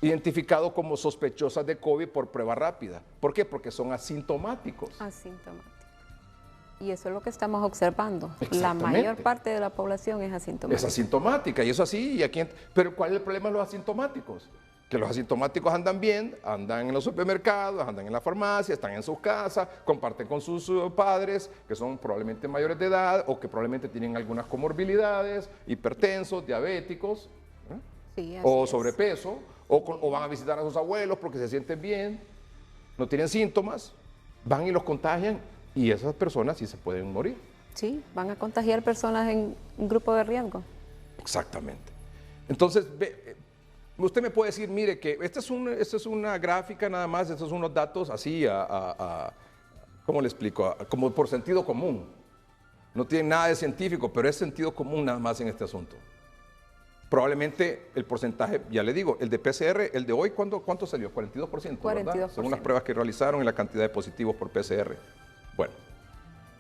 identificado como sospechosas de COVID por prueba rápida? ¿Por qué? Porque son asintomáticos.
Asintomáticos. Y eso es lo que estamos observando. La mayor parte de la población es asintomática.
Es asintomática, y eso así. Pero ¿cuál es el problema de los asintomáticos? Que los asintomáticos andan bien, andan en los supermercados, andan en la farmacia, están en sus casas, comparten con sus padres, que son probablemente mayores de edad o que probablemente tienen algunas comorbilidades, hipertensos, diabéticos, o sobrepeso, o van a visitar a sus abuelos porque se sienten bien, no tienen síntomas, van y los contagian, y esas personas sí se pueden morir.
Sí, van a contagiar personas en un grupo de riesgo.
Exactamente. Entonces, usted me puede decir, mire, que esta es una gráfica nada más, estos son unos datos así, ¿cómo le explico? Como por sentido común. No tiene nada de científico, pero es sentido común nada más en este asunto. Probablemente el porcentaje, ya le digo, el de PCR, el de hoy, ¿cuánto salió? 42%, 42%. ¿Verdad? Según las pruebas que realizaron y la cantidad de positivos por PCR. Bueno,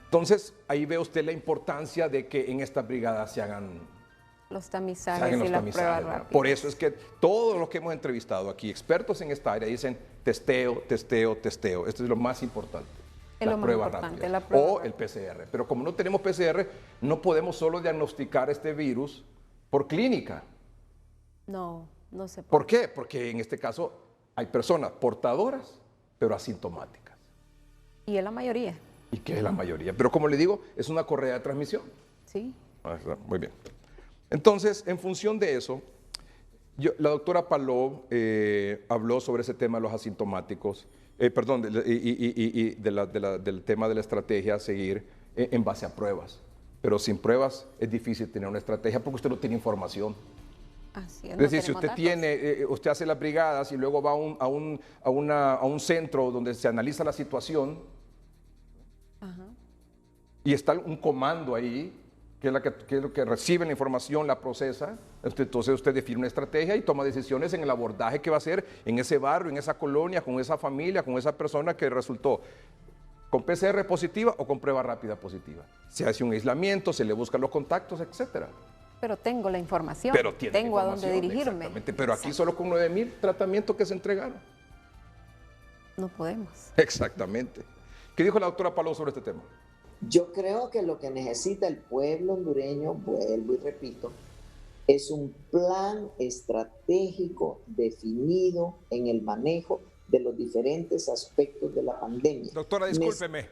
entonces ahí ve usted la importancia de que en estas brigadas se hagan
los tamizajes y las pruebas rápidas.
Por eso es que todos los que hemos entrevistado aquí, expertos en esta área, dicen testeo, testeo, testeo. Esto es lo más importante.
Es
la prueba rápida o el PCR. Pero como no tenemos PCR, no podemos solo diagnosticar este virus por clínica.
No se puede.
¿Por qué? Porque en este caso hay personas portadoras, pero asintomáticas.
Y es la mayoría.
¿Y qué es la mayoría? Pero como le digo, es una correa de transmisión.
Sí.
Muy bien. Entonces, en función de eso, la doctora Palou habló sobre ese tema de los asintomáticos, del tema de la estrategia a seguir en base a pruebas. Pero sin pruebas es difícil tener una estrategia porque usted no tiene información.
Así
es decir, si usted usted hace las brigadas y luego va a un centro donde se analiza la situación, y está un comando ahí, que es lo que recibe la información, la procesa, entonces usted define una estrategia y toma decisiones en el abordaje que va a hacer en ese barrio, en esa colonia, con esa familia, con esa persona que resultó con PCR positiva o con prueba rápida positiva. Se hace un aislamiento, se le buscan los contactos, etcétera.
Pero tengo la información, tengo a dónde dirigirme.
Exactamente, pero aquí solo con 9,000 tratamientos que se entregaron.
No podemos.
Exactamente. ¿Qué dijo la doctora Palou sobre este tema?
Yo creo que lo que necesita el pueblo hondureño, vuelvo y repito, es un plan estratégico definido en el manejo de los diferentes aspectos de la pandemia.
Doctora, discúlpeme.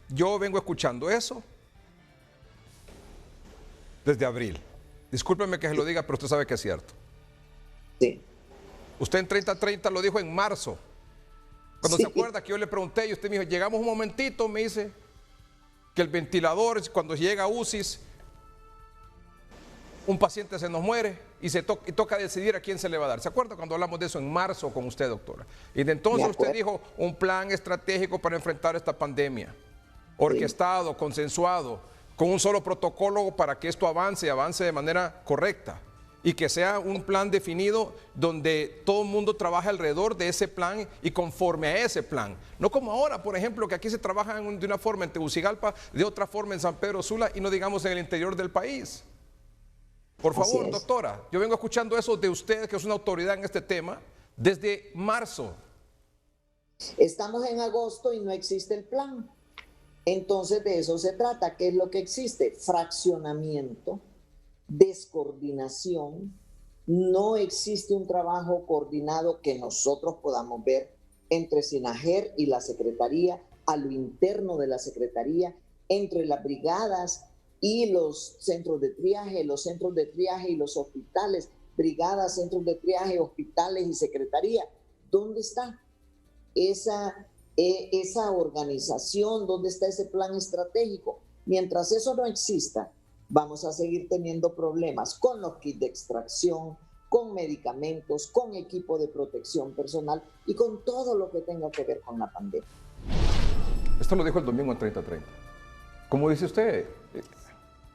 Yo vengo escuchando eso desde abril. Discúlpeme que se lo diga, pero usted sabe que es cierto.
Sí.
Usted en 30-30 lo dijo en marzo. Cuando se acuerda que yo le pregunté y usted me dijo, llegamos un momentito, me dice, que el ventilador, cuando llega a UCIs, un paciente se nos muere y toca decidir a quién se le va a dar. ¿Se acuerda cuando hablamos de eso en marzo con usted, doctora? Y de entonces usted dijo, un plan estratégico para enfrentar esta pandemia, orquestado, consensuado, con un solo protocolo para que esto avance de manera correcta. Y que sea un plan definido donde todo el mundo trabaje alrededor de ese plan y conforme a ese plan. No como ahora, por ejemplo, que aquí se trabaja de una forma en Tegucigalpa, de otra forma en San Pedro Sula y no digamos en el interior del país. Por favor, doctora, yo vengo escuchando eso de usted, que es una autoridad en este tema, desde marzo.
Estamos en agosto y no existe el plan. Entonces de eso se trata. ¿Qué es lo que existe? Fraccionamiento, descoordinación, No existe un trabajo coordinado que nosotros podamos ver entre SINAGER y la Secretaría, a lo interno de la Secretaría, entre las brigadas y los centros de triaje, y los hospitales, brigadas, centros de triaje, hospitales y Secretaría. ¿Dónde está esa organización? ¿Dónde está ese plan estratégico? Mientras eso no exista, vamos a seguir teniendo problemas con los kits de extracción, con medicamentos, con equipo de protección personal y con todo lo que tenga que ver con la pandemia.
Esto lo dijo el domingo en 30-30. Como dice usted,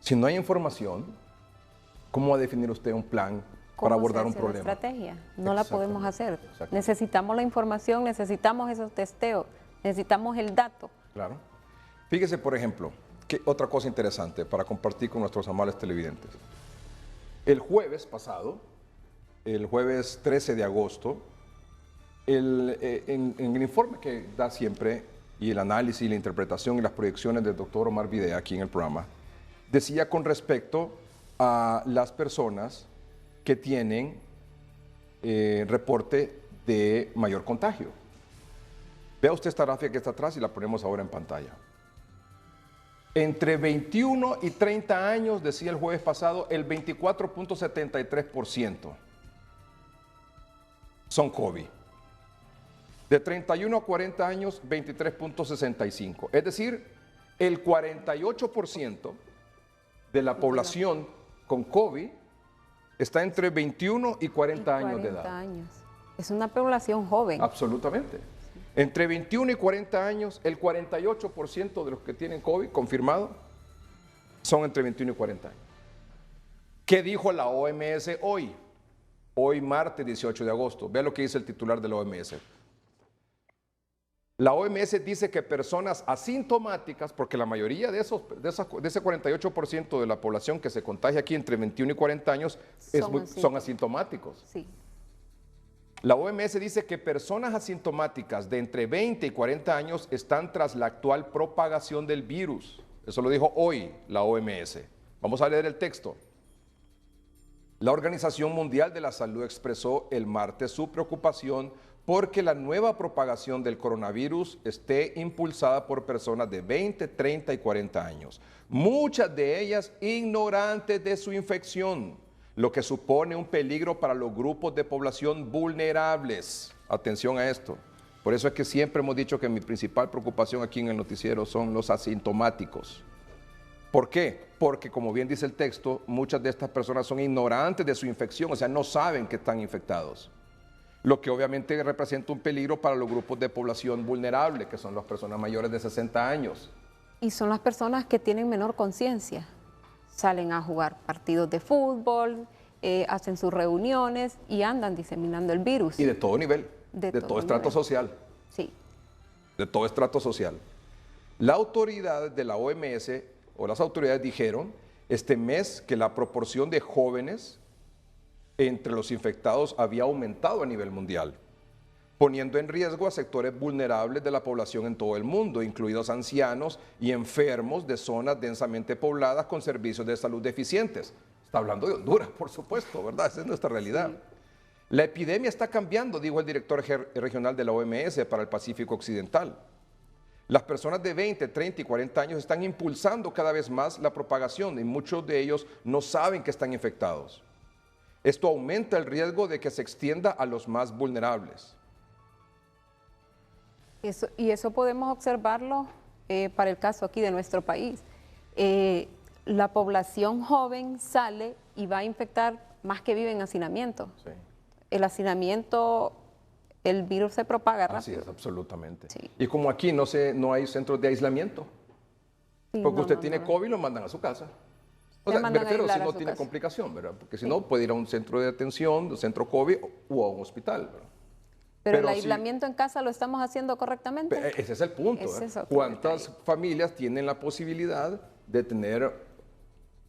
si no hay información, ¿cómo va a definir usted un plan para abordar un problema?
La estrategia no la podemos hacer. Necesitamos la información, necesitamos esos testeos, necesitamos el dato.
Claro. Fíjese, por ejemplo, que otra cosa interesante para compartir con nuestros amables televidentes. El jueves pasado, el jueves 13 de agosto, en el informe que da siempre, y el análisis y la interpretación y las proyecciones del doctor Omar Videa aquí en el programa, decía con respecto a las personas que tienen reporte de mayor contagio. Vea usted esta gráfica que está atrás y la ponemos ahora en pantalla. Entre 21 y 30 años, decía el jueves pasado, el 24.73% son COVID. De 31 a 40 años, 23.65%. Es decir, el 48% de la población con COVID está entre 21 y 40 años de edad.
Es una población joven.
Absolutamente. Entre 21 y 40 años, el 48% de los que tienen COVID confirmado son entre 21 y 40 años. ¿Qué dijo la OMS hoy? Hoy, martes 18 de agosto. Vea lo que dice el titular de la OMS. La OMS dice que personas asintomáticas, porque la mayoría de ese 48% de la población que se contagia aquí entre 21 y 40 años son asintomáticos.
Sí.
La OMS dice que personas asintomáticas de entre 20 y 40 años están tras la actual propagación del virus. Eso lo dijo hoy la OMS. Vamos a leer el texto. La Organización Mundial de la Salud expresó el martes su preocupación porque la nueva propagación del coronavirus esté impulsada por personas de 20, 30 y 40 años, muchas de ellas ignorantes de su infección, lo que supone un peligro para los grupos de población vulnerables. Atención a esto. Por eso es que siempre hemos dicho que mi principal preocupación aquí en el noticiero son los asintomáticos. ¿Por qué? Porque, como bien dice el texto, muchas de estas personas son ignorantes de su infección, o sea, no saben que están infectados. Lo que obviamente representa un peligro para los grupos de población vulnerable, que son las personas mayores de 60 años.
Y son las personas que tienen menor conciencia. Salen a jugar partidos de fútbol, hacen sus reuniones y andan diseminando el virus.
Y de todo nivel, de todo estrato social.
Sí.
De todo estrato social. La autoridad de la OMS o las autoridades dijeron este mes que la proporción de jóvenes entre los infectados había aumentado a nivel mundial, poniendo en riesgo a sectores vulnerables de la población en todo el mundo, incluidos ancianos y enfermos de zonas densamente pobladas con servicios de salud deficientes. Está hablando de Honduras, por supuesto, ¿verdad? Esa es nuestra realidad. Sí. La epidemia está cambiando, dijo el director regional de la OMS para el Pacífico Occidental. Las personas de 20, 30 y 40 años están impulsando cada vez más la propagación y muchos de ellos no saben que están infectados. Esto aumenta el riesgo de que se extienda a los más vulnerables.
Eso podemos observarlo para el caso aquí de nuestro país. La población joven sale y va a infectar más que vive en hacinamiento. Sí. El hacinamiento, el virus se propaga rápido.
Así es, absolutamente.
Sí.
Y como aquí no hay centros de aislamiento, sí, porque usted tiene COVID, lo mandan a su casa. O sea, me refiero si no tiene complicación, ¿verdad? Porque si no, puede ir a un centro de atención, un centro COVID o a un hospital, ¿verdad?
Pero el aislamiento en casa lo estamos haciendo correctamente.
Ese es el punto. ¿Cuántas familias tienen la posibilidad de tener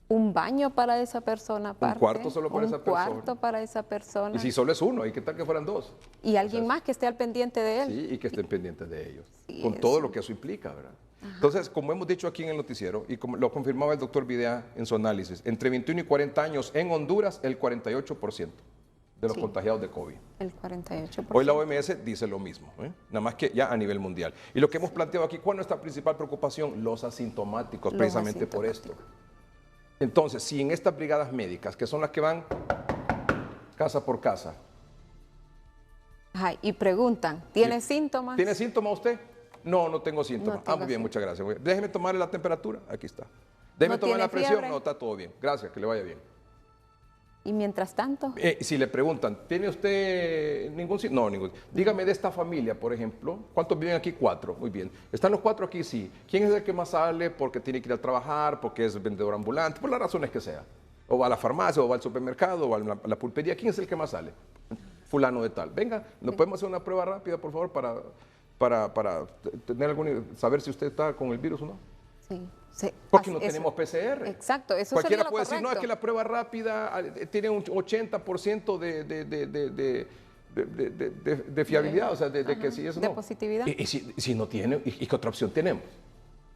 un baño para esa persona aparte?
Un cuarto solo para esa persona.
Un cuarto para esa persona.
Y si solo es uno, ¿y qué tal que fueran dos?
Y alguien más que esté al pendiente de él.
Sí, y que estén pendientes de ellos. Sí, con todo lo que eso implica, ¿verdad? Entonces, como hemos dicho aquí en el noticiero, y como lo confirmaba el doctor Videa en su análisis, entre 21 y 40 años en Honduras, el 48% de los contagiados de COVID.
El 48%.
Hoy la OMS dice lo mismo, nada más que ya a nivel mundial. Y lo que hemos planteado aquí, ¿cuál es nuestra principal preocupación? Los asintomáticos, precisamente por esto. Entonces, si en estas brigadas médicas, que son las que van casa por casa.
Ajá, y preguntan, ¿tiene síntomas?
¿Tiene síntomas usted? No, no tengo síntomas.
No tengo
muy bien, muchas gracias. Déjeme tomarle la temperatura, aquí está. Déjeme tomar la presión,
fiebre?
no, está todo bien. Gracias, que le vaya bien.
¿Y mientras tanto?
Si le preguntan, ¿tiene usted ningún síntoma? No, ningún. Dígame de esta familia, por ejemplo, ¿cuántos viven aquí? 4, muy bien. ¿Están los 4 aquí? Sí. ¿Quién es el que más sale porque tiene que ir a trabajar, porque es vendedor ambulante, por las razones que sea? O va a la farmacia, o va al supermercado, o a la pulpería. ¿Quién es el que más sale? Fulano de tal. Venga, ¿nos podemos hacer una prueba rápida, por favor, para tener saber si usted está con el virus o no?
Sí.
Porque no tenemos PCR.
Exacto, eso
Cualquiera
sería lo
puede decir,
correcto.
no, es que la prueba rápida tiene un 80% de fiabilidad, o sea, de que si eso
de
no.
positividad.
Y si no tiene, ¿y qué otra opción tenemos?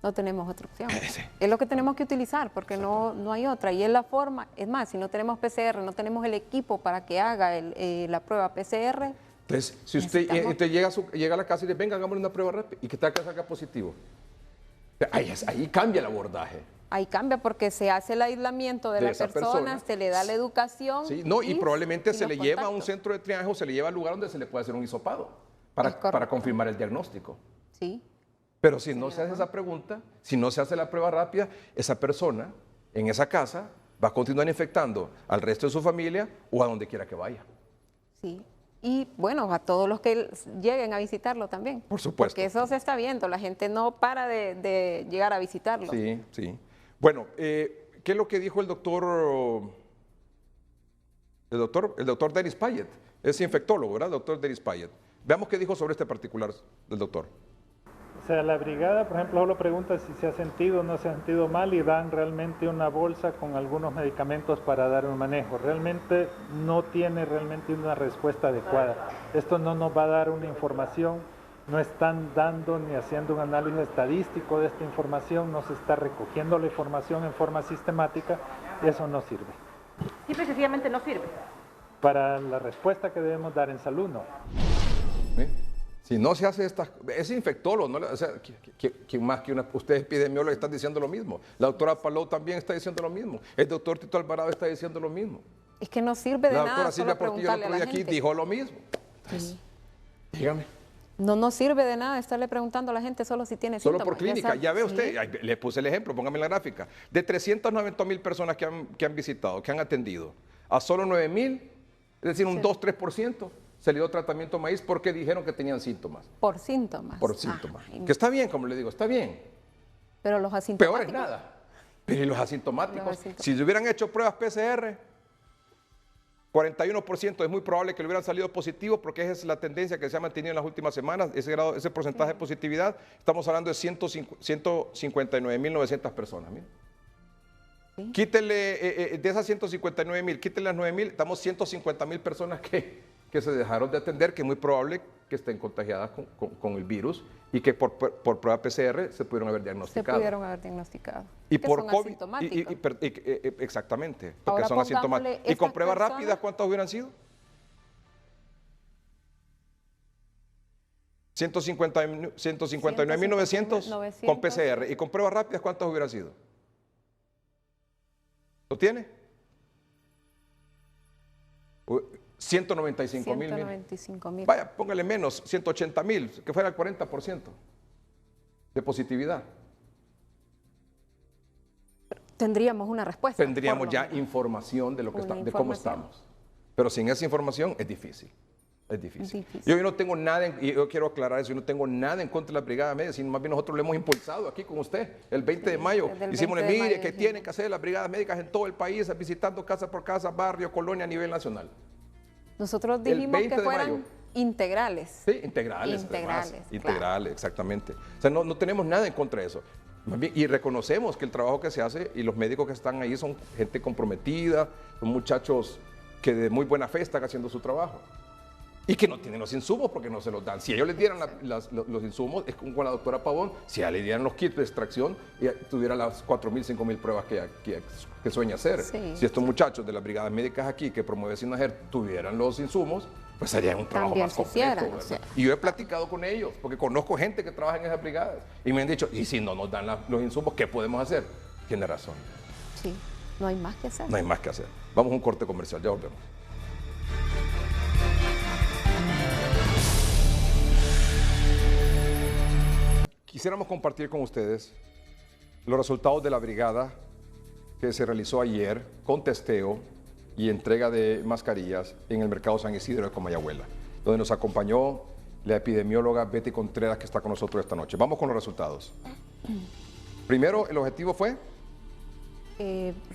No tenemos otra opción. Es lo que tenemos que utilizar porque no hay otra. Y es la forma, es más, si no tenemos PCR, no tenemos el equipo para que haga la prueba PCR.
Entonces, si usted llega a la casa y le venga, hagamos una prueba rápida y que tal que salga positivo. Ahí cambia el abordaje.
Ahí cambia porque se hace el aislamiento de la persona, se le da la educación.
Sí, no, y probablemente se le lleva a un centro de triaje o se le lleva al lugar donde se le puede hacer un hisopado para confirmar el diagnóstico.
Sí.
Pero si no se hace esa pregunta, si no se hace la prueba rápida, esa persona en esa casa va a continuar infectando al resto de su familia o a donde quiera que vaya.
Sí. Y bueno, a todos los que lleguen a visitarlo también.
Por supuesto.
Porque eso se está viendo, la gente no para de llegar a visitarlo.
Sí, sí. Bueno, ¿qué es lo que dijo el doctor Denis Payet? Es infectólogo, ¿verdad? El doctor Denis Payet. Veamos qué dijo sobre este particular del doctor.
O sea, la brigada, por ejemplo, solo pregunta si se ha sentido o no se ha sentido mal y dan realmente una bolsa con algunos medicamentos para dar un manejo. Realmente no tiene realmente una respuesta adecuada. Esto no nos va a dar una información, no están dando ni haciendo un análisis estadístico de esta información, no se está recogiendo la información en forma sistemática, eso no sirve.
Simple y sencillamente no sirve.
Para la respuesta que debemos dar en salud, no.
¿Sí? Si no se hace es infectólogo, ¿no? O sea, ¿quién más que usted epidemiólogo están diciendo lo mismo? La doctora Palou también está diciendo lo mismo. El doctor Tito Alvarado está diciendo lo mismo.
Es que no sirve de nada.
La doctora Silvia
solo
Portillo el otro día aquí
gente.
dijo lo mismo. Entonces, dígame.
No sirve de nada estarle preguntando a la gente solo si tiene
Solo
síntomas.
por clínica. Ya ve usted, le puse el ejemplo, póngame la gráfica. De 390,000 personas que han visitado, que han atendido, a solo 9,000, es decir, un 2-3%. Se le dio tratamiento maíz porque dijeron que tenían síntomas.
Por síntomas.
Por síntomas. Que está bien, como le digo, está bien.
Pero los asintomáticos.
Peor es nada. Pero ¿y los asintomáticos? Si se hubieran hecho pruebas PCR, 41% es muy probable que le hubieran salido positivos porque esa es la tendencia que se ha mantenido en las últimas semanas, ese porcentaje de positividad. Estamos hablando de 159,900 personas. Miren. Sí. Quítele, de esas 159,000, quítele las 9,000, estamos 150,000 personas que se dejaron de atender, que es muy probable que estén contagiadas con el virus y que por prueba PCR se pudieron haber diagnosticado.
Se pudieron haber diagnosticado.
Y por
son
COVID, exactamente, porque
ahora
son asintomáticos. ¿Y con pruebas rápidas cuántas hubieran sido? 159,900 con PCR. ¿Y con pruebas rápidas cuántas hubieran sido? ¿Lo tiene? 195,000. Vaya, póngale menos, 180,000, que fuera el 40% de positividad.
Tendríamos una respuesta.
Tendríamos ya información de cómo estamos. Pero sin esa información es difícil. Es difícil. Yo no tengo nada, y yo quiero aclarar eso, yo no tengo nada en contra de la Brigada Médica, sino más bien nosotros lo hemos impulsado aquí con usted. El 20 de mayo hicimos una mire que tienen que hacer las brigadas médicas en todo el país, visitando casa por casa, barrio, colonia a nivel nacional.
Nosotros dijimos que fueran integrales.
Sí, integrales. Integrales, exactamente. O sea, no tenemos nada en contra de eso. Y reconocemos que el trabajo que se hace y los médicos que están ahí son gente comprometida, son muchachos que de muy buena fe están haciendo su trabajo. y que no tienen los insumos porque no se los dan. Si ellos les dieran los insumos, es como con la doctora Pavón, si a ella le dieran los kits de extracción, ella tuviera las 4.000, 5.000 pruebas que sueña hacer. Sí. Si estos muchachos de las brigadas médicas aquí que promueve SINAGER tuvieran los insumos, pues sería un trabajo más completo. Y yo he platicado con ellos, porque conozco gente que trabaja en esas brigadas, y me han dicho, y si no nos dan los insumos, ¿qué podemos hacer? Tiene razón.
Sí, no hay más que hacer.
No hay más que hacer. Vamos a un corte comercial, ya volvemos. Quisiéramos compartir con ustedes los resultados de la brigada que se realizó ayer con testeo y entrega de mascarillas en el mercado San Isidro de Comayagüela, donde nos acompañó la epidemióloga Betty Contreras, que está con nosotros esta noche. Vamos con los resultados. Primero, el objetivo fue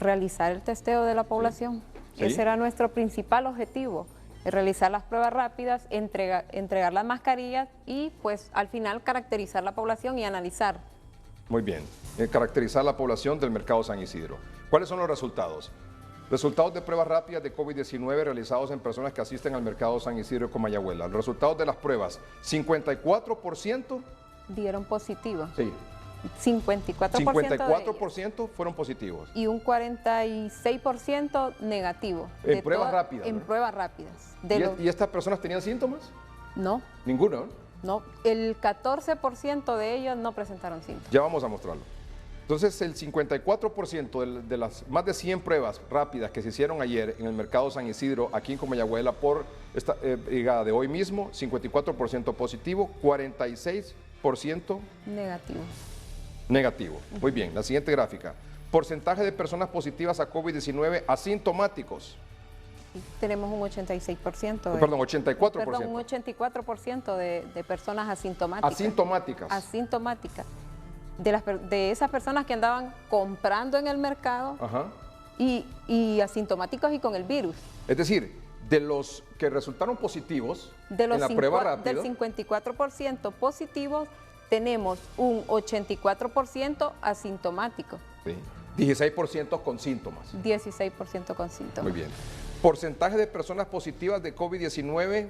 realizar el testeo de la población. Sí. Ese era nuestro principal objetivo. Realizar las pruebas rápidas, entregar las mascarillas y pues al final caracterizar la población y analizar.
Muy bien, caracterizar la población del mercado San Isidro. ¿Cuáles son los resultados? Resultados de pruebas rápidas de COVID-19 realizados en personas que asisten al mercado San Isidro de Comayagüela. Los resultados de las pruebas, 54%
dieron positivo.
Sí.
54%
fueron positivos.
Y un 46% negativo.
En pruebas rápidas.
En pruebas rápidas.
¿Y estas personas tenían síntomas?
No.
¿Ninguno?
No, el 14% de ellos no presentaron síntomas.
Ya vamos a mostrarlo. Entonces, el 54% de las más de 100 pruebas rápidas que se hicieron ayer en el mercado San Isidro, aquí en Comayagüela, por esta brigada de hoy mismo, 54% positivo, 46% negativo. Muy bien, la siguiente gráfica. Porcentaje de personas positivas a COVID-19 asintomáticos.
Tenemos un 86%.
Perdón, 84%.
Perdón, un 84% de personas asintomáticas. Asintomáticas. De esas personas que andaban comprando en el mercado. Ajá. Y asintomáticos y con el virus.
Es decir, de los que resultaron positivos en la prueba rápida.
Del 54% positivos, tenemos un 84% asintomático.
Sí. 16% con síntomas.
16% con síntomas.
Muy bien. Porcentaje de personas positivas de COVID-19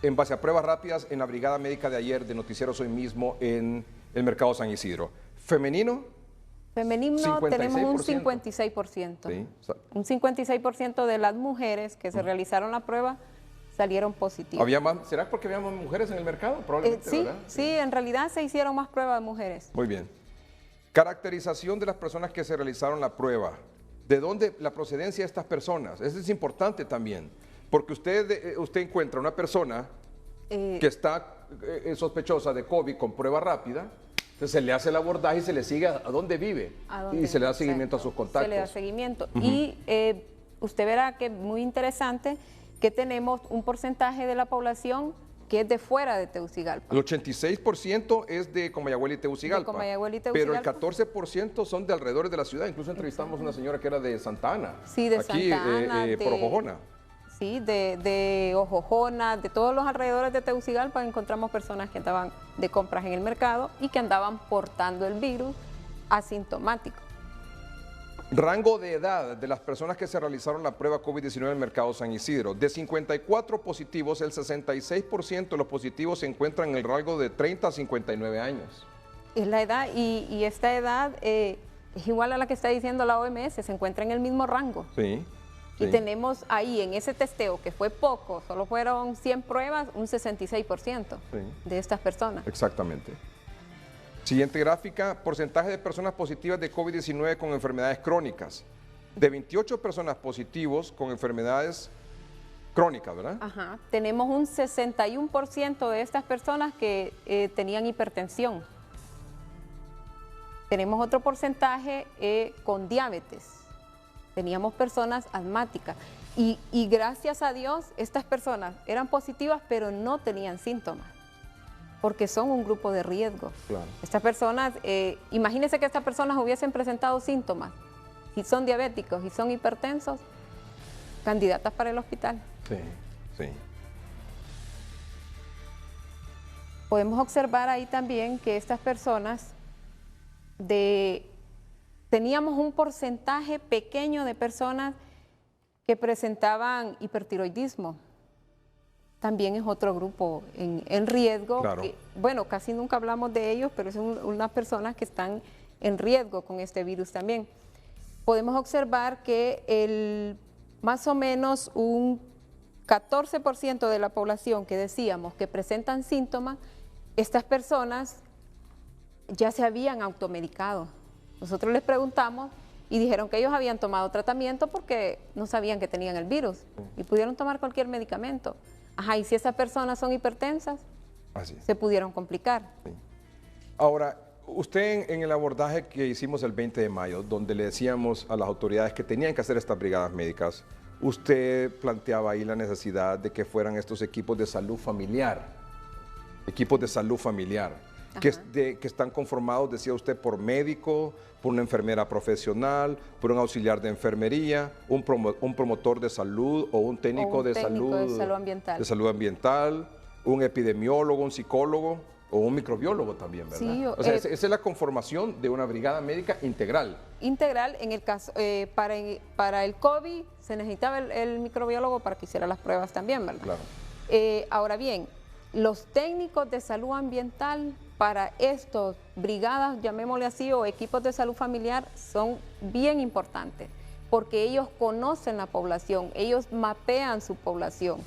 en base a pruebas rápidas en la brigada médica de ayer de Noticieros Hoy Mismo en el mercado San Isidro. Femenino.
Femenino 56%. Tenemos un 56%. Sí. Un 56% de las mujeres que se realizaron la prueba salieron positivas.
¿Había más? ¿Será porque había más mujeres en el mercado? Probablemente,
sí,
¿verdad?
Sí, en realidad se hicieron más pruebas de mujeres.
Muy bien. Caracterización de las personas que se realizaron la prueba. ¿De dónde la procedencia de estas personas? Eso es importante también, porque usted encuentra una persona que está sospechosa de COVID con prueba rápida, entonces se le hace el abordaje y se le sigue a dónde vive y se le da seguimiento a sus contactos.
Se le da seguimiento. Y usted verá que es muy interesante que tenemos un porcentaje de la población que es de fuera de Tegucigalpa.
El 86% es de Comayagüela y Tegucigalpa. Pero el 14% son de alrededor de la ciudad. Incluso entrevistamos a una señora que era de Santa Ana.
Sí, de Santa Ana.
Por Ojojona.
Sí, de Ojojona, de todos los alrededores de Tegucigalpa encontramos personas que andaban de compras en el mercado y que andaban portando el virus asintomático.
Rango de edad de las personas que se realizaron la prueba COVID-19 en el mercado San Isidro. De 54 positivos, el 66% de los positivos se encuentran en el rango de 30 a 59 años.
Es la edad y esta edad es igual a la que está diciendo la OMS, se encuentra en el mismo rango.
Sí.
Y tenemos ahí en ese testeo, que fue poco, solo fueron 100 pruebas, un 66% de estas personas.
Exactamente. Siguiente gráfica, porcentaje de personas positivas de COVID-19 con enfermedades crónicas. De 28 personas positivos con enfermedades crónicas, ¿verdad?
Ajá. Tenemos un 61% de estas personas que tenían hipertensión. Tenemos otro porcentaje con diabetes. Teníamos personas asmáticas. Y gracias a Dios, estas personas eran positivas, pero no tenían síntomas, porque son un grupo de riesgo.
Claro.
Estas personas, imagínense que estas personas hubiesen presentado síntomas, si son diabéticos y son hipertensos, candidatas para el hospital.
Sí, sí.
Podemos observar ahí también que estas personas, teníamos un porcentaje pequeño de personas que presentaban hipertiroidismo. También es otro grupo en riesgo.
Claro.
Bueno, casi nunca hablamos de ellos, pero son unas personas que están en riesgo con este virus también. Podemos observar que más o menos un 14% de la población que decíamos que presentan síntomas, estas personas ya se habían automedicado. Nosotros les preguntamos y dijeron que ellos habían tomado tratamiento porque no sabían que tenían el virus y pudieron tomar cualquier medicamento. Ajá, y si esas personas son hipertensas, se pudieron complicar.
Sí. Ahora, usted en el abordaje que hicimos el 20 de mayo, donde le decíamos a las autoridades que tenían que hacer estas brigadas médicas, usted planteaba ahí la necesidad de que fueran estos equipos de salud familiar, que están conformados, decía usted, por médico, por una enfermera profesional, por un auxiliar de enfermería, un promotor de salud o un técnico de salud ambiental, un epidemiólogo, un psicólogo o un microbiólogo también, ¿verdad?
Sí,
o sea, esa es la conformación de una brigada médica integral.
Integral, en el caso, para el COVID se necesitaba el microbiólogo para que hiciera las pruebas también, ¿verdad?
Claro.
Ahora bien, los técnicos de salud ambiental para estos brigadas, llamémosle así, o equipos de salud familiar, son bien importantes, porque ellos conocen la población, ellos mapean su población.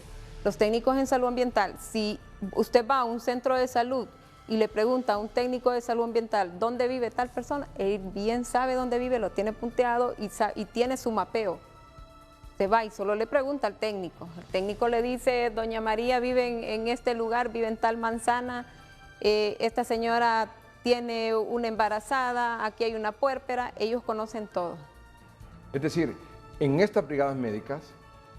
Los técnicos en salud ambiental, si usted va a un centro de salud y le pregunta a un técnico de salud ambiental dónde vive tal persona, él bien sabe dónde vive, lo tiene punteado y tiene su mapeo. Se va y solo le pregunta al técnico. El técnico le dice, doña María vive en este lugar, vive en tal manzana, esta señora tiene una embarazada, aquí hay una puérpera, ellos conocen todo.
Es decir, en estas brigadas médicas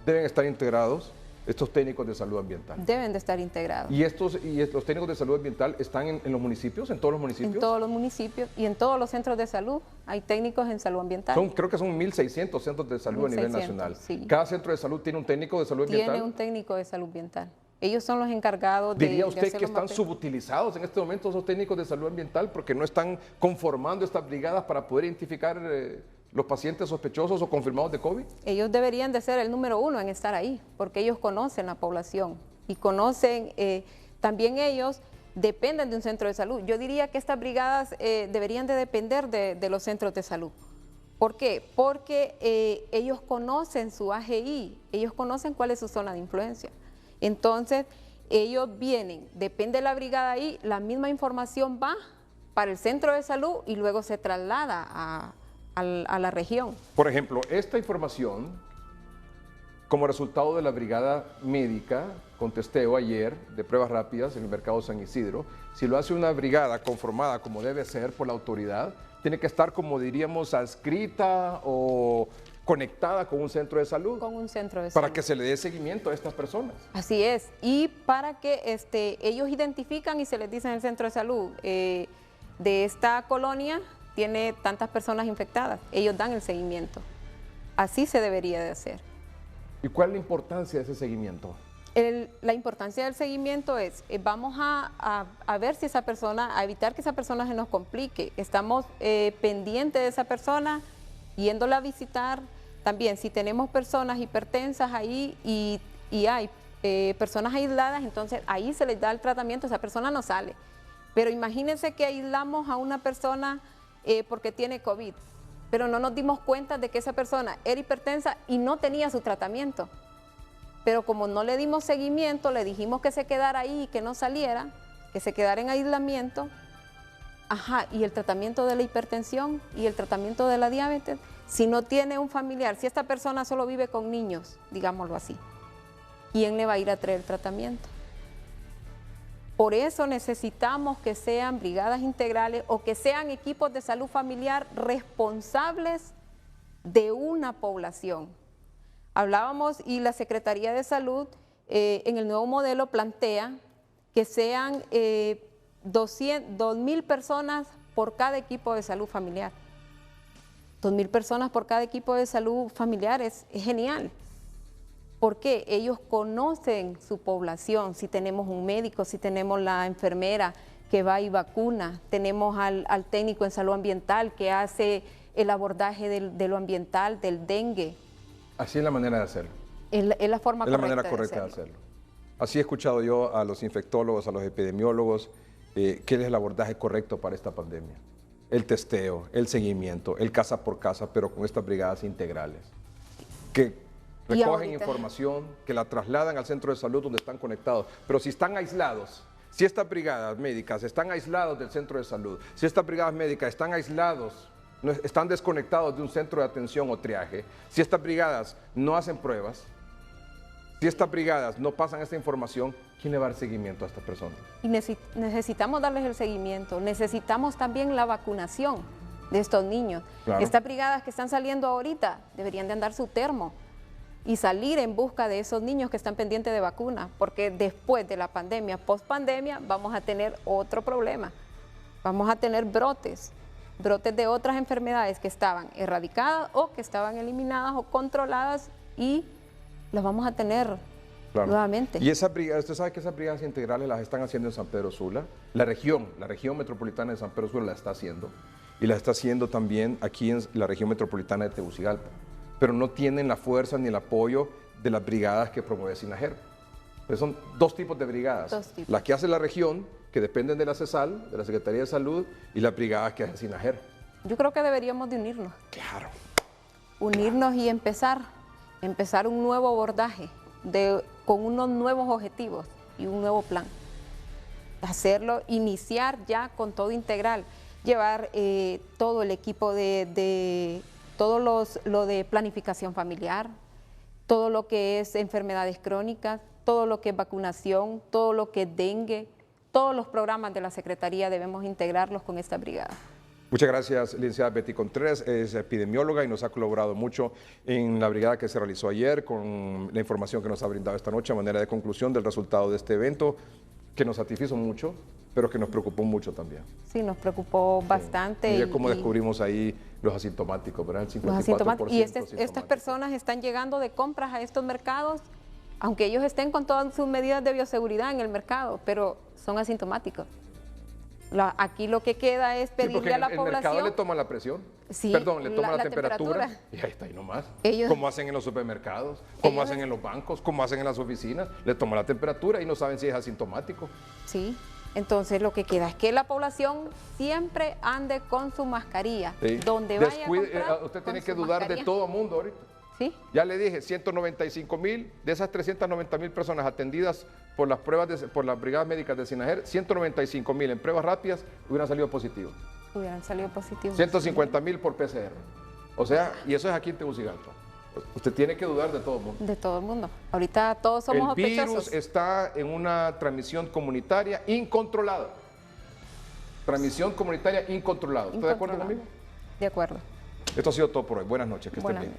deben estar integrados estos técnicos de salud ambiental.
Deben de estar integrados.
¿Y los técnicos de salud ambiental están en los municipios, en todos los municipios?
En todos los municipios y en todos los centros de salud hay técnicos en salud ambiental.
Creo que son 1.600 centros de salud a nivel nacional.
Sí.
¿Cada centro de salud tiene un técnico de salud ambiental?
Tiene un técnico de salud ambiental. Ellos son los encargados de...
¿Diría usted que están subutilizados en este momento esos técnicos de salud ambiental porque no están conformando estas brigadas para poder identificar los pacientes sospechosos o confirmados de COVID?
Ellos deberían de ser el número uno en estar ahí, porque ellos conocen la población y conocen, también ellos dependen de un centro de salud. Yo diría que estas brigadas deberían de depender de los centros de salud. ¿Por qué? Porque ellos conocen su AGI, ellos conocen cuál es su zona de influencia. Entonces, ellos vienen, depende de la brigada ahí, la misma información va para el centro de salud y luego se traslada a la región.
Por ejemplo, esta información, como resultado de la brigada médica con testeo ayer de pruebas rápidas en el mercado San Isidro, si lo hace una brigada conformada como debe ser por la autoridad, tiene que estar, como diríamos, adscrita o conectada con un centro de salud.
Con un centro de salud.
Para que se le dé seguimiento a estas personas.
Así es. Y para que ellos identifican y se les dice en el centro de salud, de esta colonia tiene tantas personas infectadas. Ellos dan el seguimiento. Así se debería de hacer.
¿Y cuál es la importancia de ese seguimiento?
La importancia del seguimiento es, vamos a ver si esa persona, a evitar que esa persona se nos complique. Estamos pendientes de esa persona, yéndola a visitar. También, si tenemos personas hipertensas ahí y hay personas aisladas, entonces ahí se les da el tratamiento, esa persona no sale. Pero imagínense que aislamos a una persona porque tiene COVID, pero no nos dimos cuenta de que esa persona era hipertensa y no tenía su tratamiento. Pero como no le dimos seguimiento, le dijimos que se quedara ahí y que no saliera, que se quedara en aislamiento. Ajá, y el tratamiento de la hipertensión y el tratamiento de la diabetes, si no tiene un familiar, si esta persona solo vive con niños, digámoslo así, ¿quién le va a ir a traer el tratamiento? Por eso necesitamos que sean brigadas integrales o que sean equipos de salud familiar responsables de una población. Hablábamos y la Secretaría de Salud en el nuevo modelo plantea que sean 2.000 personas por cada equipo de salud familiar. 2.000 personas por cada equipo de salud familiar es genial. Porque ellos conocen su población, si tenemos un médico, si tenemos la enfermera que va y vacuna, tenemos al técnico en salud ambiental que hace el abordaje de lo ambiental, del dengue.
Así es la manera de hacerlo.
Es la forma
es la manera correcta de hacerlo. Así he escuchado yo a los infectólogos, a los epidemiólogos, qué es el abordaje correcto para esta pandemia. El testeo, el seguimiento, el casa por casa, pero con estas brigadas integrales. Que recogen información, que la trasladan al centro de salud donde están conectados. Pero si están aislados, si estas brigadas médicas están aislados del centro de salud, si estas brigadas médicas están aislados, están desconectados de un centro de atención o triaje, si estas brigadas no hacen pruebas, si estas brigadas no pasan esta información, ¿quién le va a dar seguimiento a estas personas?
Y necesitamos darles el seguimiento, necesitamos también la vacunación de estos niños. Claro. Estas brigadas que están saliendo ahorita deberían de andar su termo y salir en busca de esos niños que están pendientes de vacuna, porque después de la pandemia, post-pandemia, vamos a tener otro problema. Vamos a tener brotes de otras enfermedades que estaban erradicadas o que estaban eliminadas o controladas y las vamos a tener nuevamente.
Y esas brigadas, usted sabe que esas brigadas integrales las están haciendo en San Pedro Sula, la región metropolitana de San Pedro Sula la está haciendo, y la está haciendo también aquí en la región metropolitana de Tegucigalpa, pero no tienen la fuerza ni el apoyo de las brigadas que promueve SINAGER. Entonces son dos tipos de brigadas, las que hace la región, que dependen de la CESAL, de la Secretaría de Salud, y las brigadas que hace SINAGER.
Yo creo que deberíamos de unirnos.
Claro.
Unirnos y empezar un nuevo abordaje con unos nuevos objetivos y un nuevo plan. Hacerlo, iniciar ya con todo integral, llevar todo el equipo lo de planificación familiar, todo lo que es enfermedades crónicas, todo lo que es vacunación, todo lo que es dengue, todos los programas de la Secretaría debemos integrarlos con esta brigada.
Muchas gracias, licenciada Betty Contreras, es epidemióloga y nos ha colaborado mucho en la brigada que se realizó ayer con la información que nos ha brindado esta noche a manera de conclusión del resultado de este evento, que nos satisfizo mucho, pero que nos preocupó mucho también.
Sí, nos preocupó bastante.
Y cómo descubrimos ahí los asintomáticos, ¿verdad? El 54%.
Los asintomáticos. Y estas personas están llegando de compras a estos mercados, aunque ellos estén con todas sus medidas de bioseguridad en el mercado, pero son asintomáticos. Aquí lo que queda es pedirle a la población...
¿El mercado le toma la presión?
Sí,
perdón, le toma la temperatura. Y ahí está, ahí nomás. Como hacen en los supermercados, como hacen en los bancos, como hacen en las oficinas, le toma la temperatura y no saben si es asintomático.
Sí, entonces lo que queda es que la población siempre ande con su mascarilla. Sí. Donde vaya a comprar,
usted tiene que dudar mascarilla. De todo mundo ahorita.
¿Sí?
Ya le dije, 195,000 de esas 390,000 personas atendidas por las pruebas por las brigadas médicas de SINAGER, 195,000 en pruebas rápidas hubieran salido positivos. 150,000 por PCR. O sea, y eso es aquí en Tegucigalpa. Usted tiene que dudar de todo el mundo.
De todo el mundo. Ahorita todos somos sospechosos.
El virus está en una transmisión comunitaria incontrolada. Transmisión comunitaria incontrolada. ¿Está de acuerdo conmigo?
De acuerdo.
Esto ha sido todo por hoy. Buenas noches. Que estén bien.